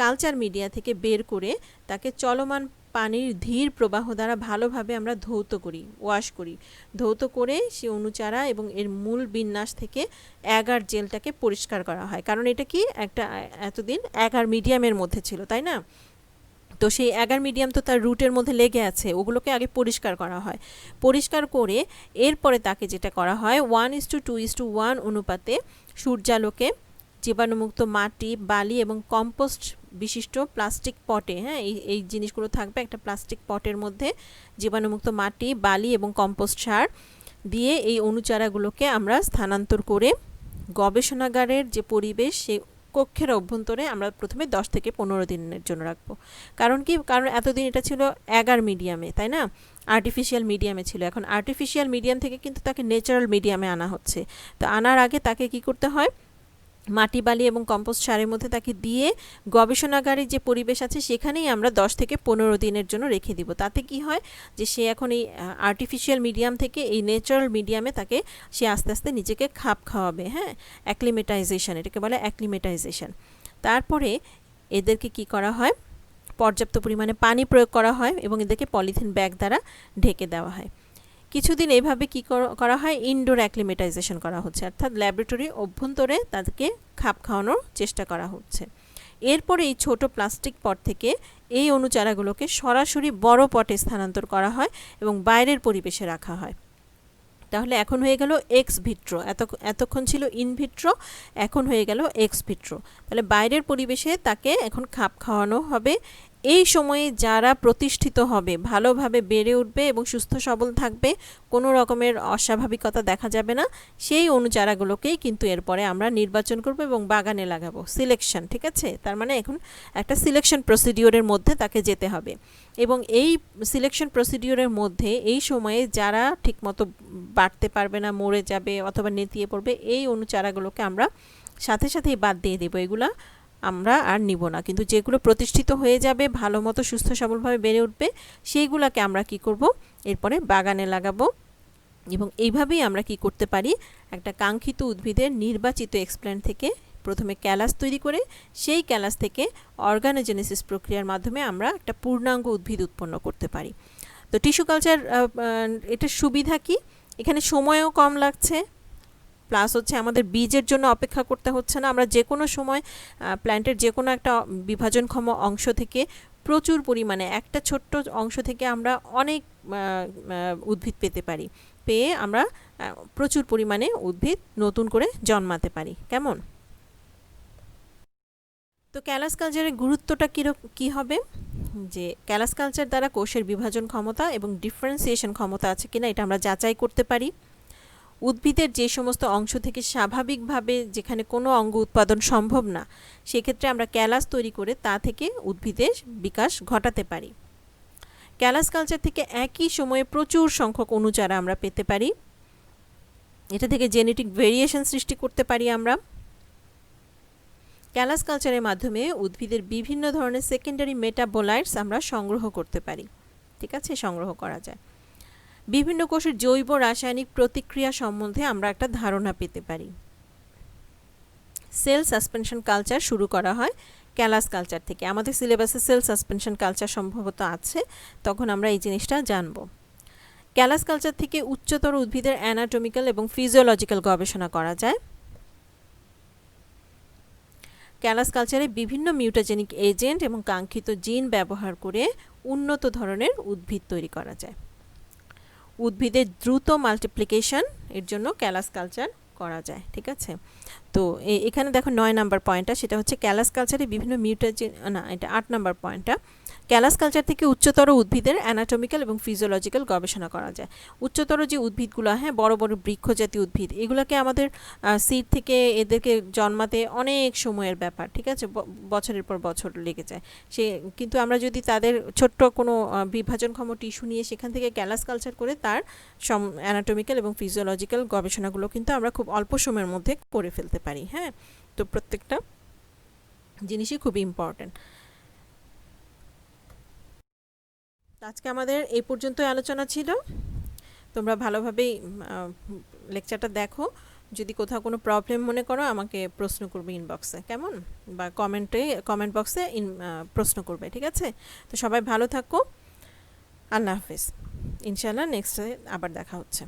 কালচার মিডিয়া থেকে বের করে তাকে চলমান পানির ধীর প্রবাহ দ্বারা ভালোভাবে আমরা ধৌত করি, ওয়াশ করি। ধৌত করে সেই অণুচারা এবং এর মূল বিন্যাস থেকে অ্যাগার জেলটাকে পরিষ্কার করা হয়, কারণ এটা কি একটা এতদিন অ্যাগার মিডিয়ামের মধ্যে ছিল, তাই না? তো সেই অ্যাগার মিডিয়াম তো তার রুটের মধ্যে লেগে আছে, ওগুলোকে আগে পরিষ্কার করা হয়। পরিষ্কার করে এরপরে তাকে যেটা করা হয় 1:2:1 অনুপাতে সূর্যালোকে জীবাণুমুক্ত মাটি, বালি এবং কম্পোস্ট বিশিষ্ট প্লাস্টিক পটে, হ্যাঁ, এই জিনিসগুলো থাকবে একটা প্লাস্টিক পটের মধ্যে। জীবাণুমুক্ত মাটি, বালি এবং কম্পোস্ট সার দিয়ে এই অণুচারাগুলোকে আমরা স্থানান্তর করে গবেষণাগারের যে পরিবেশ সেই কক্ষের অভ্যন্তরে আমরা প্রথমে 10 থেকে 15 দিনের জন্য রাখবো। কারণ কি? কারণ এতদিন এটা ছিল অ্যাগার মিডিয়ামে, তাই না? আর্টিফিশিয়াল মিডিয়ামে ছিল। এখন আর্টিফিশিয়াল মিডিয়াম থেকে কিন্তু তাকে ন্যাচারাল মিডিয়ামে আনা হচ্ছে। তো আনার আগে তাকে কি করতে হয়? মাটি, বালি এবং কম্পোস্ট সারের মধ্যে তাকে দিয়ে গবেষণাগারের যে পরিবেশ আছে সেখানেই আমরা 10 থেকে 15 দিনের জন্য রেখে দিব। তাতে কি হয় যে সে এখন এই আর্টিফিশিয়াল মিডিয়াম থেকে এই ন্যাচারাল মিডিয়ামে তাকে সে আস্তে আস্তে নিজেকে খাপ খাওয়াবে, হ্যাঁ, অ্যাক্লিমেটাইজেশন, এটাকে বলে অ্যাক্লিমেটাইজেশন। তারপরে এদেরকে কি করা হয়? পর্যাপ্ত পরিমাণে পানি প্রয়োগ করা হয় এবং এদেরকে পলিথিন ব্যাগ দ্বারা ঢেকে দেওয়া হয়। কিছুদিন এইভাবে কি করা হয়? ইনডোর অ্যাক্লিমেটাইজেশন করা হচ্ছে, অর্থাৎ ল্যাবরেটরি অভ্যন্তরে তাদেরকে খাপ খাওয়ানোর চেষ্টা করা হচ্ছে। এরপরে এই ছোট প্লাস্টিক পট থেকে এই অণুচারাগুলোকে সরাসরি বড় পটে স্থানান্তর করা হয় এবং বাইরের পরিবেশে রাখা হয়। তাহলে এখন হয়ে গেল এক্স ভিট্রো, এতক্ষণ ছিল ইন ভিট্রো, এখন হয়ে গেল এক্স ভিট্রো। তাহলে বাইরের পরিবেশে তাকে এখন খাপ খাওয়ানো হবে। এই সময়ে যারা প্রতিষ্ঠিত হবে, ভালোভাবে বেড়ে উঠবে এবং সুস্থ সবল থাকবে, কোনো রকমের অস্বাভাবিকতা দেখা যাবে না, সেই অণুচারাগুলোকেই কিন্তু এরপরে আমরা নির্বাচন করব এবং বাগানে লাগাবো। সিলেকশন, ঠিক আছে? তার মানে এখন একটা সিলেকশন প্রসিডিওরের মধ্যে তাকে যেতে হবে এবং এই সিলেকশন প্রসিডিওরের মধ্যে এই সময়ে যারা ঠিকমতো বাড়তে পারবে না, মরে যাবে অথবা নেতিয়ে পড়বে, এই অণুচারাগুলোকে আমরা সাথে সাথেই বাদ দিয়ে দেবো, এগুলা আমরা আর নিব না। কিন্তু যেগুলো প্রতিষ্ঠিত হয়ে যাবে, ভালো মতো সুস্থ সবলভাবে বেড়ে উঠবে, সেইগুলোকে আমরা কি করব? এরপরে বাগানে লাগাবো। এবং এইভাবেই আমরা কি করতে পারি? একটা কাঙ্ক্ষিত উদ্ভিদের নির্বাচিত এক্সপ্ল্যান্ট থেকে প্রথমে ক্যালাস তৈরি করে সেই ক্যালাস থেকে অর্গানোজেনেসিস প্রক্রিয়ার মাধ্যমে আমরা একটা পূর্ণাঙ্গ উদ্ভিদ উৎপন্ন করতে পারি। তো টিস্যু কালচার এটার সুবিধা কি? এখানে সময়ও কম লাগছে, প্লাস হচ্ছে আমাদের বীজের জন্য অপেক্ষা করতে হচ্ছে না। আমরা যে কোনো সময় প্ল্যান্টের যে কোনো একটা বিভাজনক্ষম অংশ থেকে প্রচুর পরিমাণে, একটা ছোট্ট অংশ থেকে আমরা অনেক উদ্ভিদ পেতে পারি, পেয়ে আমরা প্রচুর পরিমাণে উদ্ভিদ নতুন করে জন্মাতে পারি। কেমন? তো ক্যালাস কালচারের গুরুত্বটা কী হবে? যে ক্যালাস কালচার দ্বারা কোষের বিভাজন ক্ষমতা এবং ডিফারেন্সিয়েশন ক্ষমতা আছে কিনা এটা আমরা যাচাই করতে পারি। উদ্ভিদের যে সমস্ত অংশ থেকে স্বাভাবিকভাবে যেখানে কোনো অঙ্গ উৎপাদন সম্ভব না, সেক্ষেত্রে আমরা ক্যালাস তৈরি করে তা থেকে উদ্ভিদের বিকাশ ঘটাতে পারি। ক্যালাস কালচার থেকে একই সময়ে প্রচুর সংখ্যক অণুচারা আমরা পেতে পারি। এটা থেকে জেনেটিক ভেরিয়েশন সৃষ্টি করতে পারি আমরা। ক্যালাস কালচারের মাধ্যমে উদ্ভিদের বিভিন্ন ধরনের সেকেন্ডারি মেটাবোলাইটস আমরা সংগ্রহ করতে পারি, ঠিক আছে? সংগ্রহ করা যায়। বিভিন্ন কোষের জৈব রাসায়নিক প্রতিক্রিয়া সম্বন্ধে আমরা একটা ধারণা পেতে পারি। সেল সাসপেনশন কালচার শুরু করা হয় ক্যালাস কালচার থেকে। আমাদের সিলেবাসে সেল সাসপেনশন কালচার সম্ভবত আছে, তখন আমরা এই জিনিসটা জানব। ক্যালাস কালচার থেকে উচ্চতর উদ্ভিদের অ্যানাটমিক্যাল এবং ফিজিওলজিক্যাল গবেষণা করা যায়। ক্যালাস কালচারে বিভিন্ন মিউটাজেনিক এজেন্ট এবং কাঙ্ক্ষিত জিন ব্যবহার করে উন্নত ধরনের উদ্ভিদ তৈরি করা যায়। উদ্ভিদের দ্রুত মাল্টিপ্লিকেশন এর জন্য ক্যালাস কালচার করা যায়, ঠিক আছে? তো এখানে দেখো 9 নাম্বার পয়েন্টটা, সেটা হচ্ছে ক্যালাস কালচারে বিভিন্ন মিউটাজেন, না এটা 8 নাম্বার পয়েন্টটা। ক্যালাস কালচার থেকে উচ্চতর উদ্ভিদের অ্যানাটমিক্যাল এবং ফিজিওলজিক্যাল গবেষণা করা যায়। উচ্চতর যে উদ্ভিদগুলো, হ্যাঁ, বড় বড় বৃক্ষজাতীয় উদ্ভিদ, এগুলোকে আমাদের সিড থেকে এদেরকে জন্মাতে অনেক সময়ের ব্যাপার, ঠিক আছে? বছরের পর বছর লেগে যায়। কিন্তু আমরা যদি তাদের ছোট্ট কোনো বিভাজনক্ষম টিস্যু নিয়ে সেখান থেকে ক্যালাস কালচার করে তার অ্যানাটমিক্যাল এবং ফিজিওলজিক্যাল গবেষণাগুলো কিন্তু আমরা খুব অল্প সময়ের মধ্যে করে ফেলতে পারি, হ্যাঁ? তো প্রত্যেকটা জিনিসই খুব ইম্পর্ট্যান্ট। আজকে আমাদের এই পর্যন্তই আলোচনা ছিল। তোমরা ভালোভাবেই লেকচারটা দেখো। যদি কোথাও কোনো প্রবলেম মনে করো আমাকে প্রশ্ন করবে ইনবক্সে, কেমন? বা কমেন্ট বক্সে প্রশ্ন করবে, ঠিক আছে? তো সবাই ভালো থাকো। আল্লাহ হাফেজ। ইনশাআল্লাহ নেক্সটে আবার দেখা হচ্ছে।